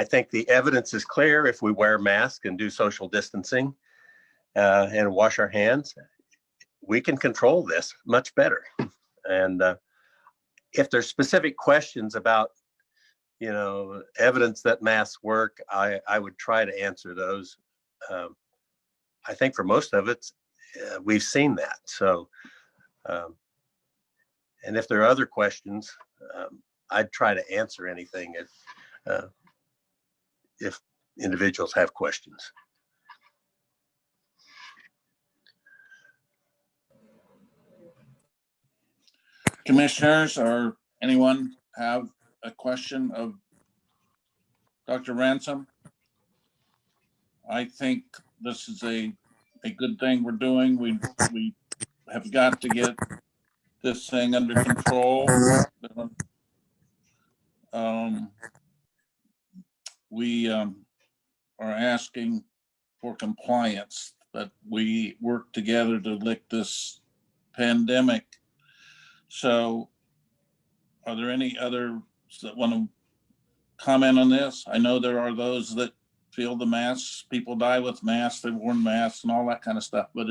S14: think the evidence is clear. If we wear masks and do social distancing and wash our hands, we can control this much better. And if there's specific questions about, you know, evidence that masks work, I would try to answer those. I think for most of it, we've seen that. So, and if there are other questions, I'd try to answer anything if individuals have questions.
S1: Commissioners, or anyone have a question of Dr. Ransom? I think this is a good thing we're doing. We have got to get this thing under control. We are asking for compliance, but we work together to lick this pandemic. So are there any others that want to comment on this? I know there are those that feel the masks, people die with masks, they've worn masks and all that kind of stuff, but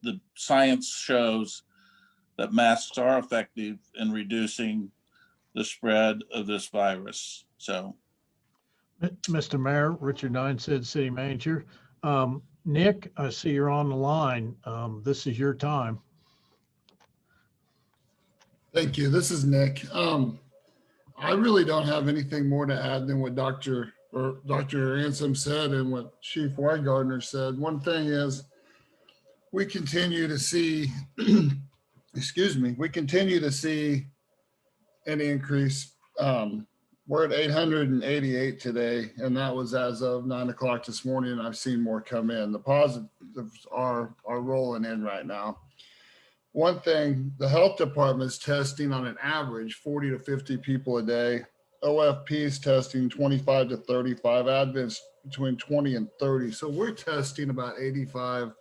S1: the science shows that masks are effective in reducing the spread of this virus. So,
S7: Mr. Mayor, Richard Dinested, City Manager. Nick, I see you're on the line. This is your time.
S15: Thank you. This is Nick. I really don't have anything more to add than what Dr. Ransom said and what Chief Weingartner said. One thing is we continue to see, we continue to see an increase. We're at 888 today, and that was as of 9 o'clock this morning, and I've seen more come in. The positives are rolling in right now. One thing, the health department is testing on an average 40 to 50 people a day. OFP is testing 25 to 35, Advent's between 20 and 30. So we're testing about 85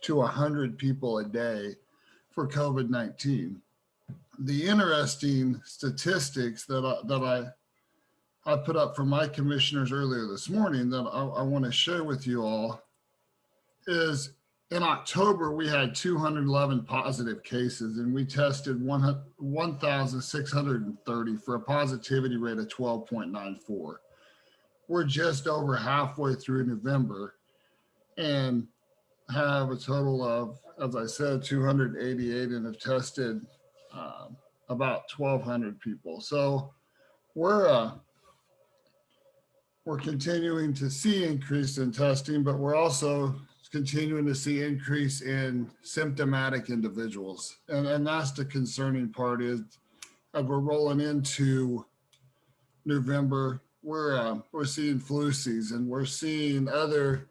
S15: to 100 people a day for COVID-19. The interesting statistics that I put up for my commissioners earlier this morning that I want to share with you all is in October, we had 211 positive cases and we tested 1,630 for a positivity rate of 12.94. We're just over halfway through November and have a total of, as I said, 288 and have tested about 1,200 people. So we're continuing to see increase in testing, but we're also continuing to see increase in symptomatic individuals. And that's the concerning part is as we're rolling into November, we're seeing flu season. We're seeing other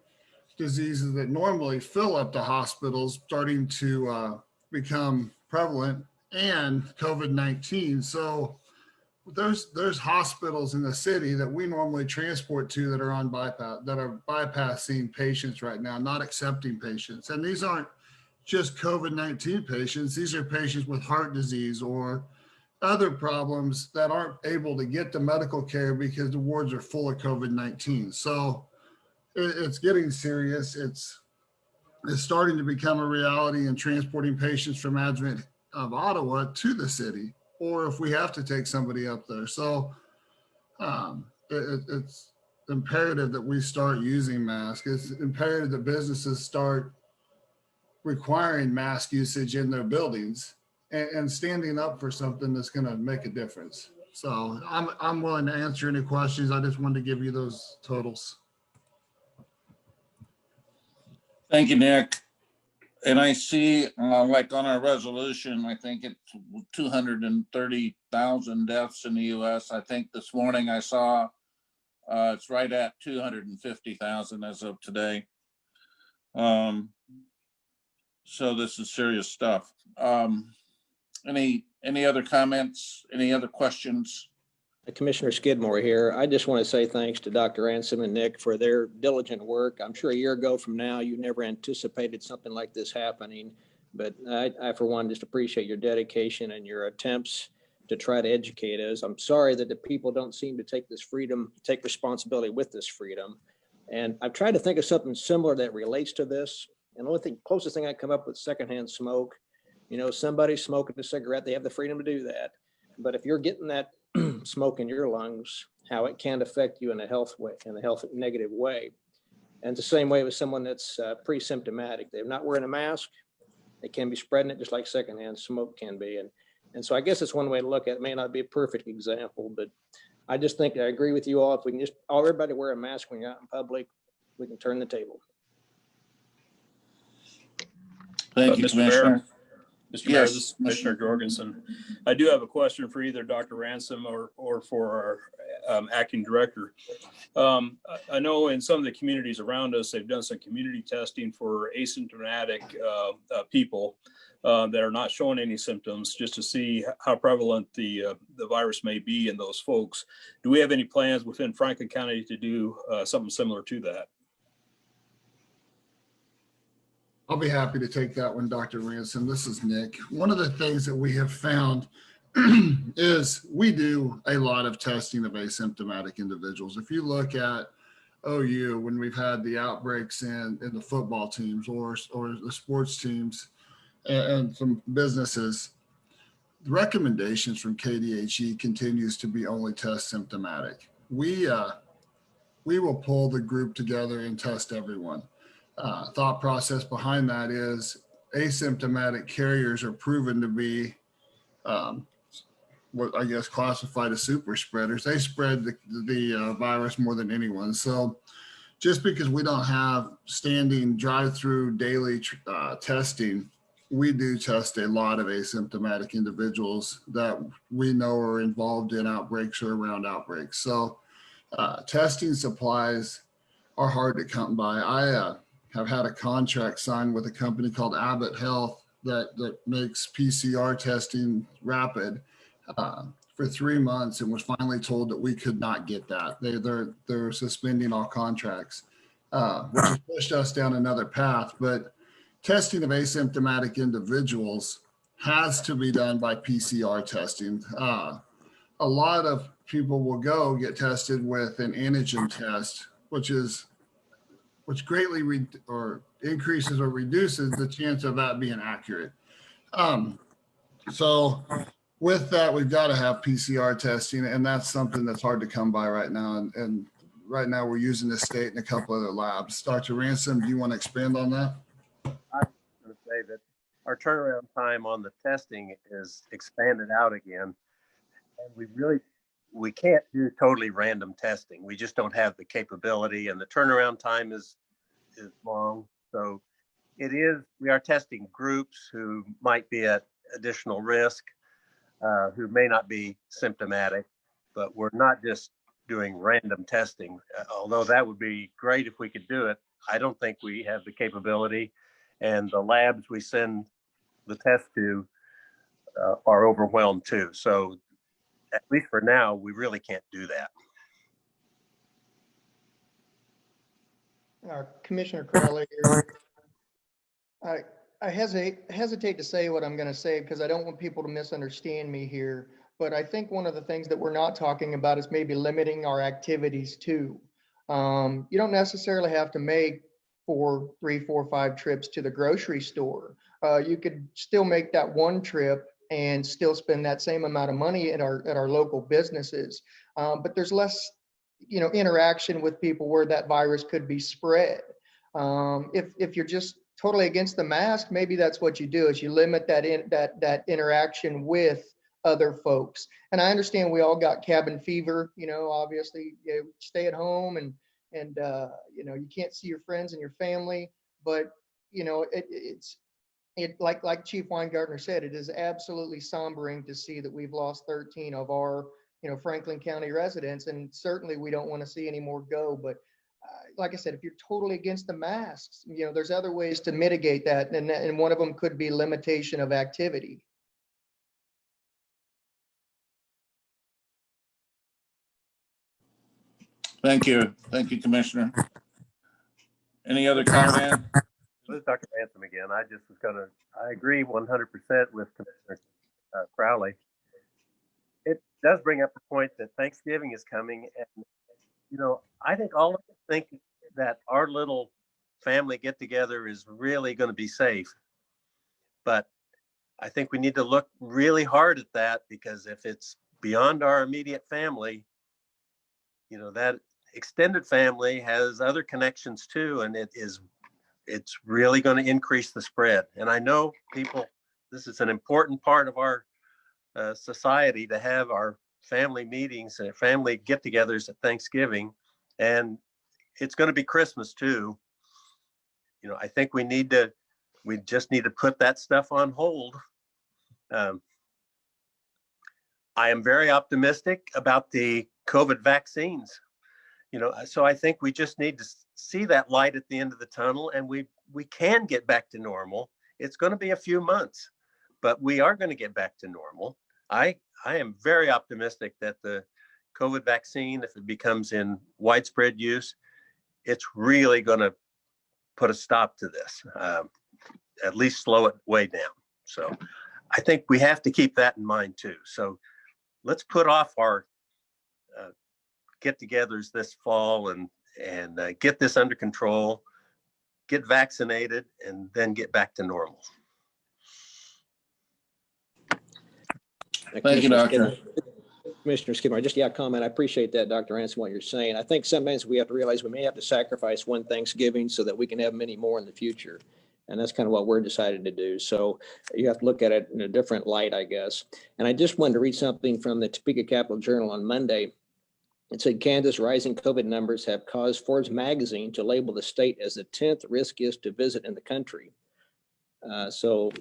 S15: diseases that normally fill up the hospitals starting to become prevalent and COVID-19. So there's hospitals in the city that we normally transport to that are on bypass, that are bypassing patients right now, not accepting patients. And these aren't just COVID-19 patients. These are patients with heart disease or other problems that aren't able to get the medical care because the wards are full of COVID-19. So it's getting serious. It's starting to become a reality in transporting patients from Advent of Ottawa to the city, or if we have to take somebody up there. So it's imperative that we start using masks. It's imperative that businesses start requiring mask usage in their buildings and standing up for something that's going to make a difference. So I'm willing to answer any questions. I just wanted to give you those totals.
S1: Thank you, Nick. And I see, like on our resolution, I think it's 230,000 deaths in the US. I think this morning I saw it's right at 250,000 as of today. So this is serious stuff. Any other comments? Any other questions?
S5: Commissioner Skidmore here. I just want to say thanks to Dr. Ransom and Nick for their diligent work. I'm sure a year ago from now, you never anticipated something like this happening. But I for one, just appreciate your dedication and your attempts to try to educate us. I'm sorry that the people don't seem to take this freedom, take responsibility with this freedom. And I've tried to think of something similar that relates to this. And the only thing, closest thing I come up with, secondhand smoke. You know, somebody smoking a cigarette, they have the freedom to do that. But if you're getting that smoke in your lungs, how it can affect you in a health way, in a health negative way. And the same way with someone that's pre-symptomatic. They're not wearing a mask. They can be spreading it just like secondhand smoke can be. And so I guess it's one way to look at it. It may not be a perfect example, but I just think I agree with you all. If we can just everybody wear a mask when you're out in public, we can turn the table.
S1: Thank you,
S13: Mr.
S1: Commissioner.
S13: Mayor. Mr. Mayor,
S1: Yes,
S13: this is Commissioner Jorgensen. I do have a question for either Dr. Ransom or for our acting director. I know in some of the communities around us, they've done some community testing for asymptomatic people that are not showing any symptoms, just to see how prevalent the virus may be in those folks. Do we have any plans within Franklin County to do something similar to that?
S15: I'll be happy to take that one, Dr. Ransom. This is Nick. One of the things that we have found is we do a lot of testing of asymptomatic individuals. If you look at OU, when we've had the outbreaks in the football teams or the sports teams and some businesses, the recommendations from KDHE continues to be only test symptomatic. We will pull the group together and test everyone. Thought process behind that is asymptomatic carriers are proven to be what I guess classified as super spreaders. They spread the virus more than anyone. So just because we don't have standing drive-through daily testing, we do test a lot of asymptomatic individuals that we know are involved in outbreaks or around outbreaks. So testing supplies are hard to come by. I have had a contract signed with a company called Abbott Health that makes PCR testing rapid for 3 months, and was finally told that we could not get that. They're suspending all contracts, which has pushed us down another path. But testing of asymptomatic individuals has to be done by PCR testing. A lot of people will go get tested with an antigen test, which greatly increases or reduces the chance of that being accurate. So with that, we've got to have PCR testing, and that's something that's hard to come by right now. And right now we're using the state and a couple other labs. Dr. Ransom, do you want to expand on that?
S14: I was going to say that our turnaround time on the testing is expanded out again. And we can't do totally random testing. We just don't have the capability, and the turnaround time is long. So we are testing groups who might be at additional risk, who may not be symptomatic, but we're not just doing random testing. Although that would be great if we could do it, I don't think we have the capability, and the labs we send the test to are overwhelmed too. So at least for now, we really can't do that.
S3: Commissioner Crowley here. I hesitate to say what I'm going to say because I don't want people to misunderstand me here. But I think one of the things that we're not talking about is maybe limiting our activities too. You don't necessarily have to make 3, 4, 5 trips to the grocery store. You could still make that one trip and still spend that same amount of money at our local businesses. But there's less, interaction with people where that virus could be spread. If you're just totally against the mask, maybe that's what you do, is you limit that interaction with other folks. And I understand we all got cabin fever, obviously stay at home and you can't see your friends and your family, but like Chief Weingartner said, it is absolutely sombering to see that we've lost 13 of our, Franklin County residents, and certainly we don't want to see any more go. But like I said, if you're totally against the masks, there's other ways to mitigate that, and one of them could be limitation of activity.
S1: Thank you. Thank you, Commissioner. Any other comment?
S14: This is Dr. Ransom again. I agree 100% with Commissioner Crowley. It does bring up the point that Thanksgiving is coming. And, I think all of us think that our little family get together is really going to be safe. But I think we need to look really hard at that, because if it's beyond our immediate family, that extended family has other connections too. And it's really going to increase the spread. And I know this is an important part of our society, to have our family meetings and family get-togethers at Thanksgiving, and it's going to be Christmas too. I think we just need to put that stuff on hold. I am very optimistic about the COVID vaccines. So I think we just need to see that light at the end of the tunnel, and we can get back to normal. It's going to be a few months, but we are going to get back to normal. I am very optimistic that the COVID vaccine, if it becomes in widespread use, it's really going to put a stop to this, at least slow it way down. So I think we have to keep that in mind too. So let's put off our get-togethers this fall and get this under control, get vaccinated, and then get back to normal.
S1: Thank you, Doctor.
S5: Commissioner Skidmore, comment. I appreciate that, Dr. Ransom, what you're saying. I think sometimes we have to realize we may have to sacrifice one Thanksgiving so that we can have many more in the future. And that's kind of what we're decided to do. So you have to look at it in a different light, I guess. And I just wanted to read something from the Topeka Capital Journal on Monday. It said, Kansas rising COVID numbers have caused Forbes magazine to label the state as the 10th riskiest to visit in the country. So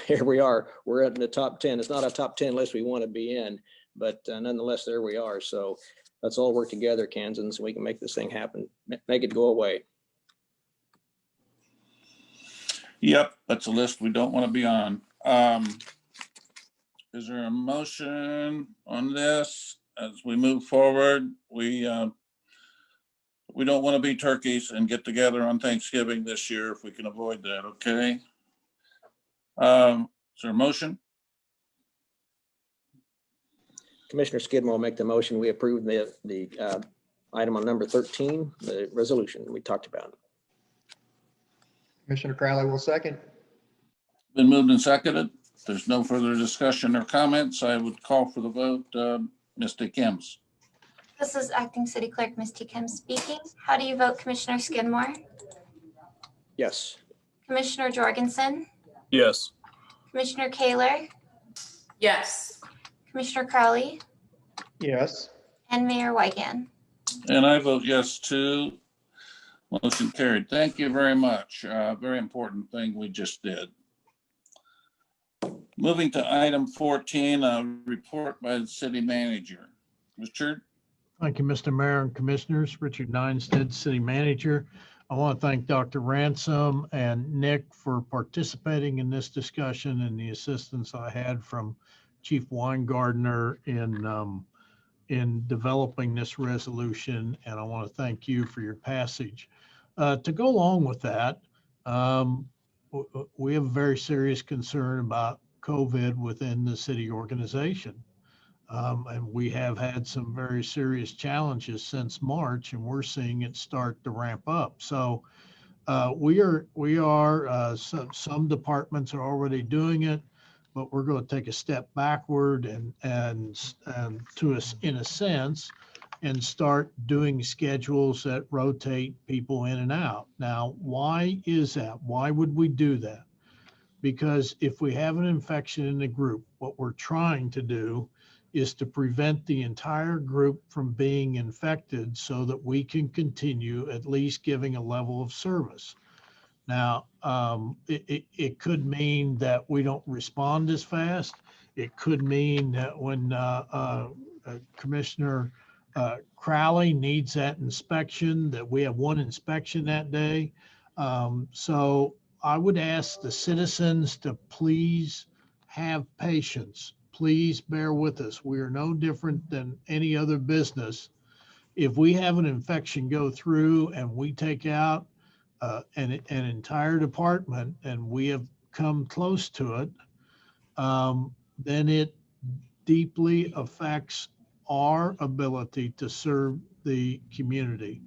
S5: here we are. We're in the top 10. It's not a top 10 list we want to be in, but nonetheless, there we are. So let's all work together, Kansans, and we can make this thing happen, make it go away.
S1: Yep, that's a list we don't want to be on. Is there a motion on this as we move forward? We don't want to be turkeys and get together on Thanksgiving this year if we can avoid that, okay? Is there a motion?
S5: Commissioner Skidmore will make the motion. We approve the item on number 13, the resolution we talked about.
S3: Commissioner Crowley will second.
S1: Been moved and seconded. If there's no further discussion or comments, I would call for the vote. Misty Kims.
S2: This is Acting City Clerk Misty Kim speaking. How do you vote, Commissioner Skidmore?
S5: Yes.
S2: Commissioner Jorgensen?
S13: Yes.
S2: Commissioner Kaler?
S4: Yes.
S2: Commissioner Crowley?
S3: Yes.
S2: And Mayor Weigand?
S1: And I vote yes too. Motion carried. Thank you very much. Very important thing we just did. Moving to item 14, a report by the city manager. Richard?
S7: Thank you, Mr. Mayor and Commissioners. Richard Ninestead, City Manager. I want to thank Dr. Ransom and Nick for participating in this discussion and the assistance I had from Chief Weingartner in developing this resolution. And I want to thank you for your passage. To go along with that, we have a very serious concern about COVID within the city organization. And we have had some very serious challenges since March, and we're seeing it start to ramp up. So some departments are already doing it, but we're going to take a step backward and to us in a sense, and start doing schedules that rotate people in and out. Now, why is that? Why would we do that? Because if we have an infection in the group, what we're trying to do is to prevent the entire group from being infected so that we can continue at least giving a level of service. Now, it could mean that we don't respond as fast. It could mean that when Commissioner Crowley needs that inspection, that we have one inspection that day. So I would ask the citizens to please have patience. Please bear with us. We are no different than any other business. If we have an infection go through and we take out an entire department and we have come close to it, then it deeply affects our ability to serve the community.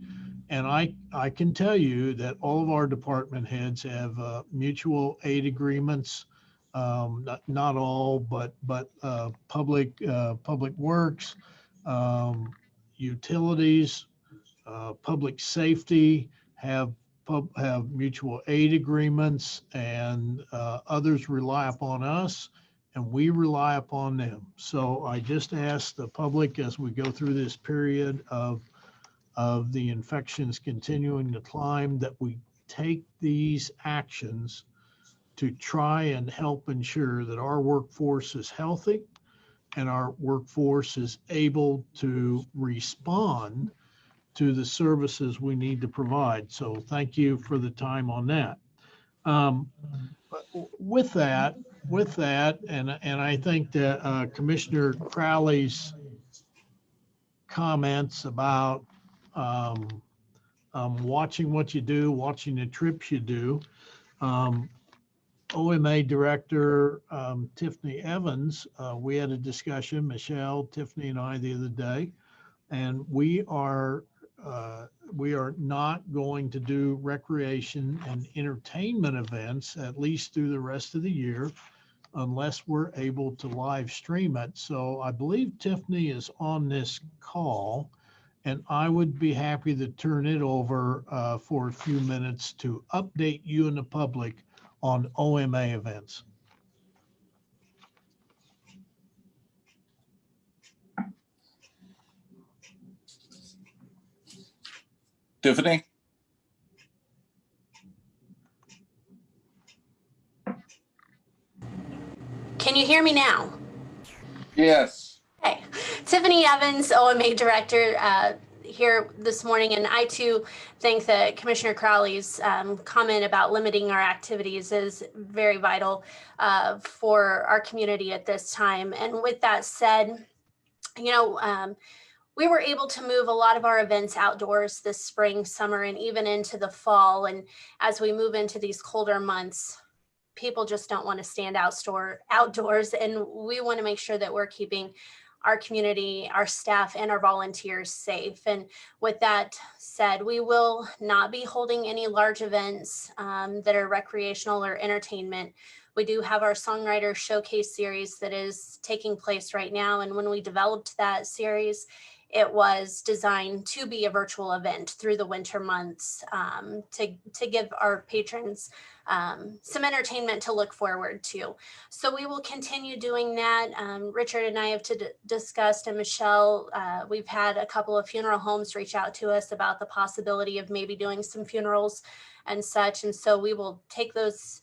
S7: And I can tell you that all of our department heads have mutual aid agreements. Not all, but public works, utilities, public safety have mutual aid agreements, and others rely upon us and we rely upon them. So I just ask the public, as we go through this period of the infections continuing to climb, that we take these actions to try and help ensure that our workforce is healthy and our workforce is able to respond to the services we need to provide. So thank you for the time on that. With that, and I think that Commissioner Crowley's comments about watching what you do, watching the trips you do. OMA Director Tiffany Evans, we had a discussion, Michelle, Tiffany, and I the other day, and we are not going to do recreation and entertainment events, at least through the rest of the year, unless we're able to live stream it. So I believe Tiffany is on this call, and I would be happy to turn it over for a few minutes to update you and the public on OMA events.
S1: Tiffany?
S16: Can you hear me now?
S1: Yes.
S16: Okay. Tiffany Evans, OMA Director, here this morning, and I too think that Commissioner Crowley's comment about limiting our activities is very vital for our community at this time. And with that said, we were able to move a lot of our events outdoors this spring, summer, and even into the fall. And as we move into these colder months, people just don't want to stand outdoors. And we want to make sure that we're keeping our community, our staff, and our volunteers safe. And with that said, we will not be holding any large events that are recreational or entertainment. We do have our Songwriter Showcase series that is taking place right now. And when we developed that series, it was designed to be a virtual event through the winter months to give our patrons some entertainment to look forward to. So we will continue doing that. Richard and I have discussed, and Michelle, we've had a couple of funeral homes reach out to us about the possibility of maybe doing some funerals and such. And so we will take those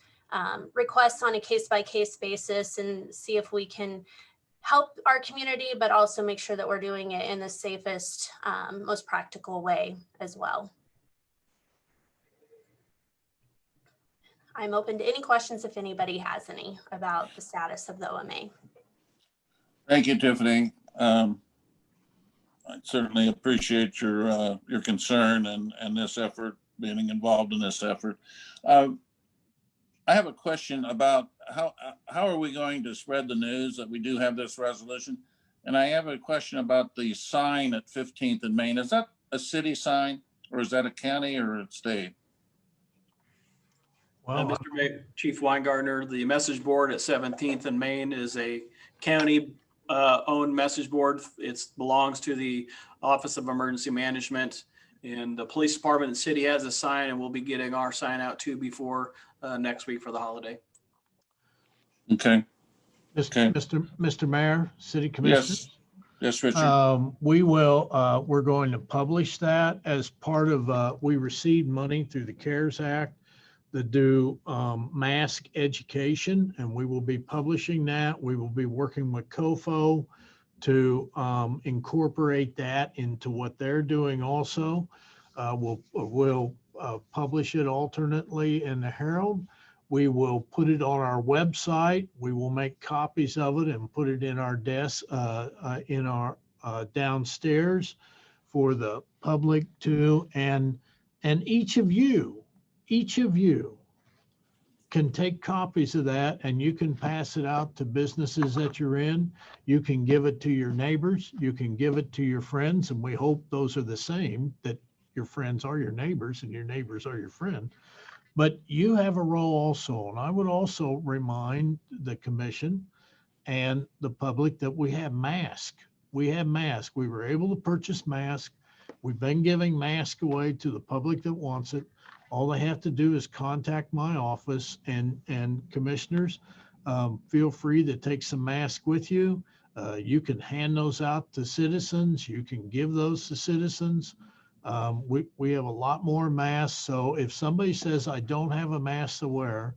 S16: requests on a case-by-case basis and see if we can help our community, but also make sure that we're doing it in the safest, most practical way as well. I'm open to any questions if anybody has any about the status of the OMA.
S1: Thank you, Tiffany. I certainly appreciate your concern and this effort, being involved in this effort. I have a question about how are we going to spread the news that we do have this resolution? And I have a question about the sign at 15th and Main. Is that a city sign, or is that a county or a state?
S7: Well,
S6: Mr. Chief Weingartner, the message board at 17th and Main is a county owned message board. It belongs to the Office of Emergency Management, and the police department and city has a sign, and we'll be getting our sign out too before next week for the holiday.
S1: Okay.
S7: Mr. Mayor, City Commissioners.
S1: Yes, Richard.
S7: We're going to publish that as part of, we received money through the CARES Act that do mask education, and we will be publishing that. We will be working with COFO to incorporate that into what they're doing also. We'll publish it alternately in the Herald. We will put it on our website. We will make copies of it and put it in our desk, in our downstairs for the public to, and each of you can take copies of that, and you can pass it out to businesses that you're in. You can give it to your neighbors. You can give it to your friends. And we hope those are the same, that your friends are your neighbors and your neighbors are your friend. But you have a role also. And I would also remind the commission and the public that we have masks. We have masks. We were able to purchase masks. We've been giving masks away to the public that wants it. All they have to do is contact my office, and commissioners, feel free to take some masks with you. You can hand those out to citizens. You can give those to citizens. We have a lot more masks. So if somebody says, I don't have a mask to wear,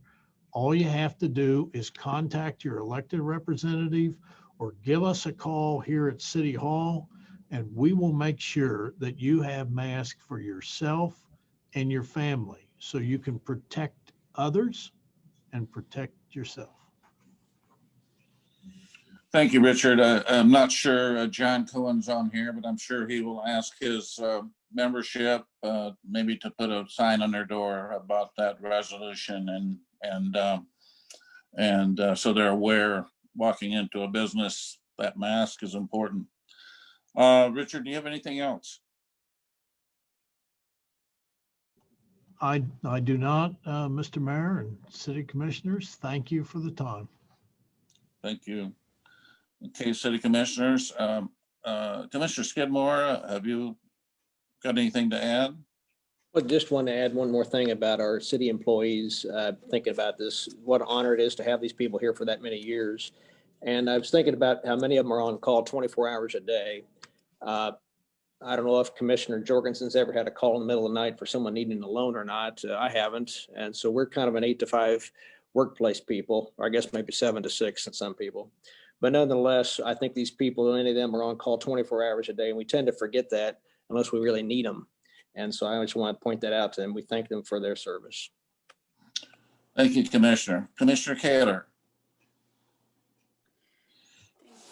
S7: all you have to do is contact your elected representative or give us a call here at City Hall, and we will make sure that you have masks for yourself and your family, so you can protect others and protect yourself.
S1: Thank you, Richard. I'm not sure John Cohen's on here, but I'm sure he will ask his membership maybe to put a sign on their door about that resolution, and so they're aware walking into a business that mask is important. Richard, do you have anything else?
S7: I do not, Mr. Mayor and City Commissioners. Thank you for the time.
S1: Thank you. Okay, City Commissioners, Commissioner Skidmore, have you got anything to add?
S5: Well, just want to add one more thing about our city employees. Thinking about this, what an honor it is to have these people here for that many years. And I was thinking about how many of them are on call 24 hours a day. I don't know if Commissioner Jorgensen's ever had a call in the middle of the night for someone needing a loan or not. I haven't. And so we're kind of an 8 to 5 workplace people, or I guess maybe 7 to 6 in some people. But nonetheless, I think these people, any of them are on call 24 hours a day. And we tend to forget that unless we really need them. And so I just want to point that out to them. We thank them for their service.
S1: Thank you, Commissioner. Commissioner Kaler.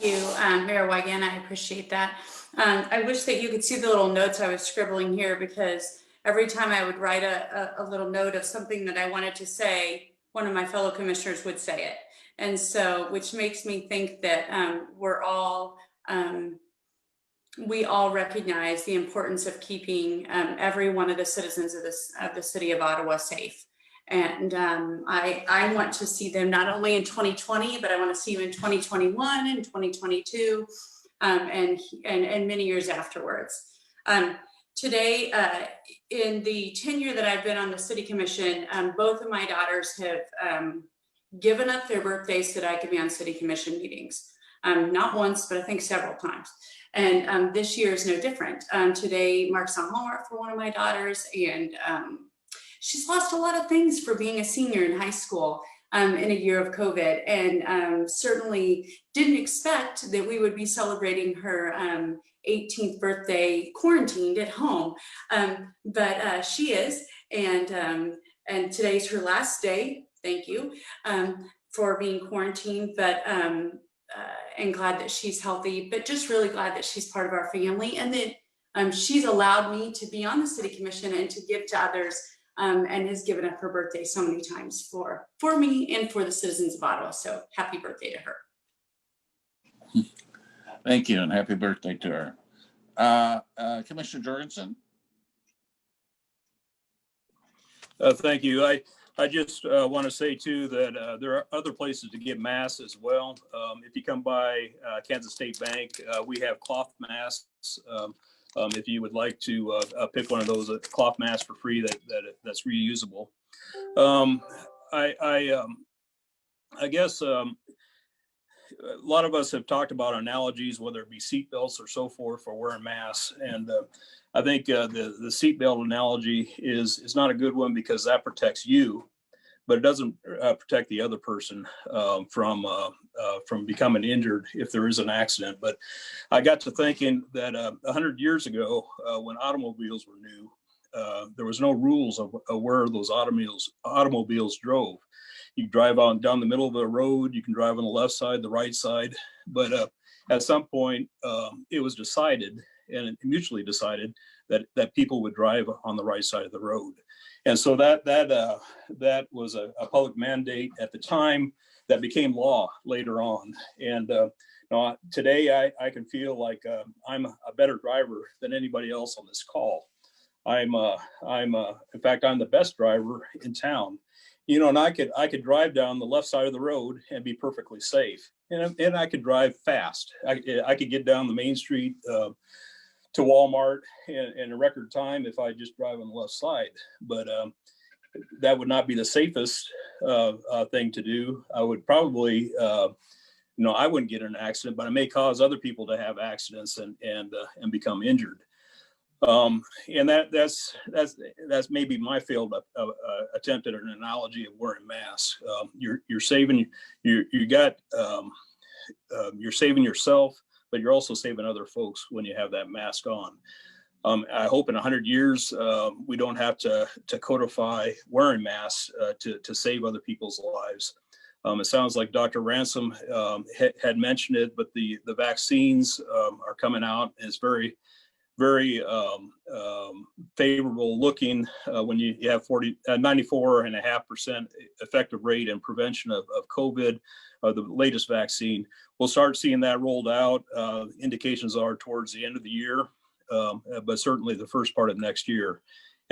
S4: Thank you, Mayor Weingartner. I appreciate that. I wish that you could see the little notes I was scribbling here, because every time I would write a little note of something that I wanted to say, one of my fellow commissioners would say it. And so, which makes me think that we all recognize the importance of keeping every one of the citizens of the city of Ottawa safe. And I want to see them not only in 2020, but I want to see them in 2021 and 2022 and many years afterwards. Today, in the tenure that I've been on the city commission, both of my daughters have given up their birthdays so that I could be on city commission meetings. Not once, but I think several times. And this year is no different. Today marks a hallmark for one of my daughters, and she's lost a lot of things for being a senior in high school in a year of COVID, and certainly didn't expect that we would be celebrating her 18th birthday quarantined at home. But she is, and today's her last day. Thank you for being quarantined, but and glad that she's healthy, but just really glad that she's part of our family, and that she's allowed me to be on the city commission and to give to others, and has given up her birthday so many times for me and for the citizens of Ottawa. So happy birthday to her.
S1: Thank you, and happy birthday to her. Commissioner Jorgensen.
S13: Thank you. I just want to say too that there are other places to get masks as well. If you come by Kansas State Bank, we have cloth masks. If you would like to pick one of those cloth masks for free, that's reusable. I guess a lot of us have talked about analogies, whether it be seatbelts or so forth, for wearing masks. And I think the seatbelt analogy is not a good one, because that protects you, but it doesn't protect the other person from becoming injured if there is an accident. But I got to thinking that 100 years ago, when automobiles were new, there was no rules of where those automobiles drove. You drive down the middle of the road, you can drive on the left side, the right side. But at some point, it was decided, and mutually decided, that people would drive on the right side of the road. And so that was a public mandate at the time that became law later on. And today I can feel like I'm a better driver than anybody else on this call. In fact, I'm the best driver in town. And I could drive down the left side of the road and be perfectly safe. And I could drive fast. I could get down the main street to Walmart in a record time if I just drive on the left side. But that would not be the safest thing to do. I would probably, I wouldn't get in an accident, but it may cause other people to have accidents and become injured. And that's maybe my failed attempt at an analogy of wearing masks. You're saving yourself, but you're also saving other folks when you have that mask on. I hope in 100 years we don't have to codify wearing masks to save other people's lives. It sounds like Dr. Ransom had mentioned it, but the vaccines are coming out, and it's very favorable looking when you have 94.5% effective rate in prevention of COVID, the latest vaccine. We'll start seeing that rolled out. Indications are towards the end of the year, but certainly the first part of next year.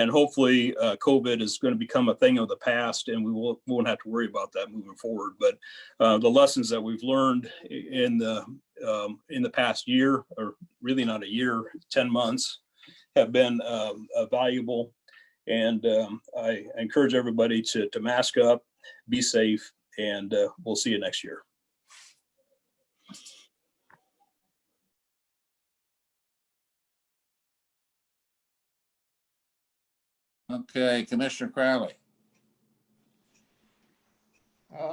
S13: And hopefully COVID is going to become a thing of the past, and we won't have to worry about that moving forward. But the lessons that we've learned in the past year, or really not a year, 10 months, have been valuable. And I encourage everybody to mask up, be safe, and we'll see you next year.
S1: Okay, Commissioner Crowley.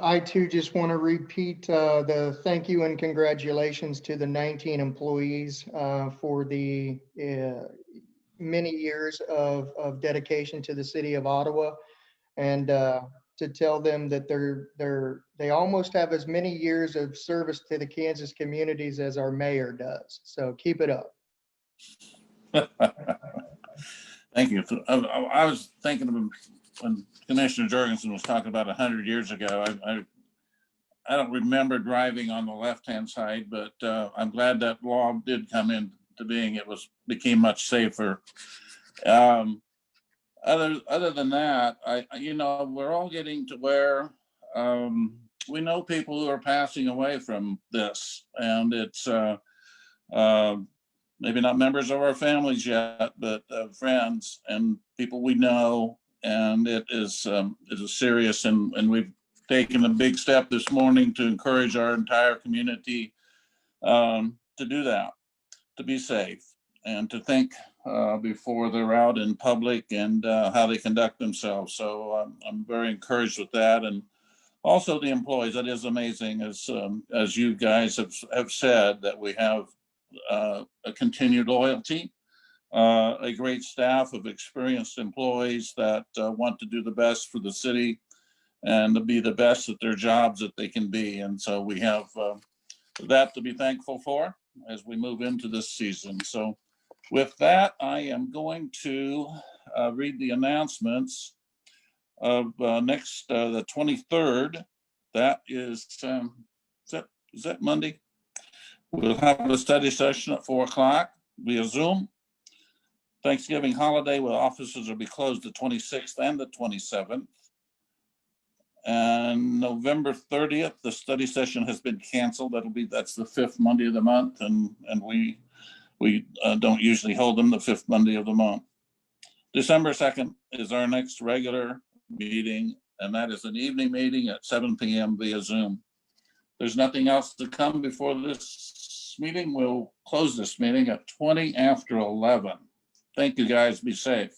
S3: I too just want to repeat the thank you and congratulations to the 19 employees for the many years of dedication to the city of Ottawa, and to tell them that they almost have as many years of service to the Kansas communities as our mayor does. So keep it up.
S1: Thank you. I was thinking of when Commissioner Jorgensen was talking about 100 years ago. I don't remember driving on the left-hand side, but I'm glad that law did come into being. It became much safer. Other than that, we're all getting to where we know people who are passing away from this, and it's maybe not members of our families yet, but friends and people we know, and it is serious. And we've taken a big step this morning to encourage our entire community to do that, to be safe, and to think before they're out in public and how they conduct themselves. So I'm very encouraged with that. And also the employees, that is amazing, as you guys have said, that we have a continued loyalty, a great staff of experienced employees that want to do the best for the city and to be the best at their jobs that they can be. And so we have that to be thankful for as we move into this season. So with that, I am going to read the announcements of next, the 23rd. That is that Monday? We'll have a study session at 4:00 via Zoom. Thanksgiving holiday with offices will be closed the 26th and the 27th. And November 30th, the study session has been canceled. That's the 5th Monday of the month, and we don't usually hold them the 5th Monday of the month. December 2nd is our next regular meeting, and that is an evening meeting at 7 p.m. via Zoom. There's nothing else to come before this meeting. We'll close this meeting at 20 after 11. Thank you, guys. Be safe.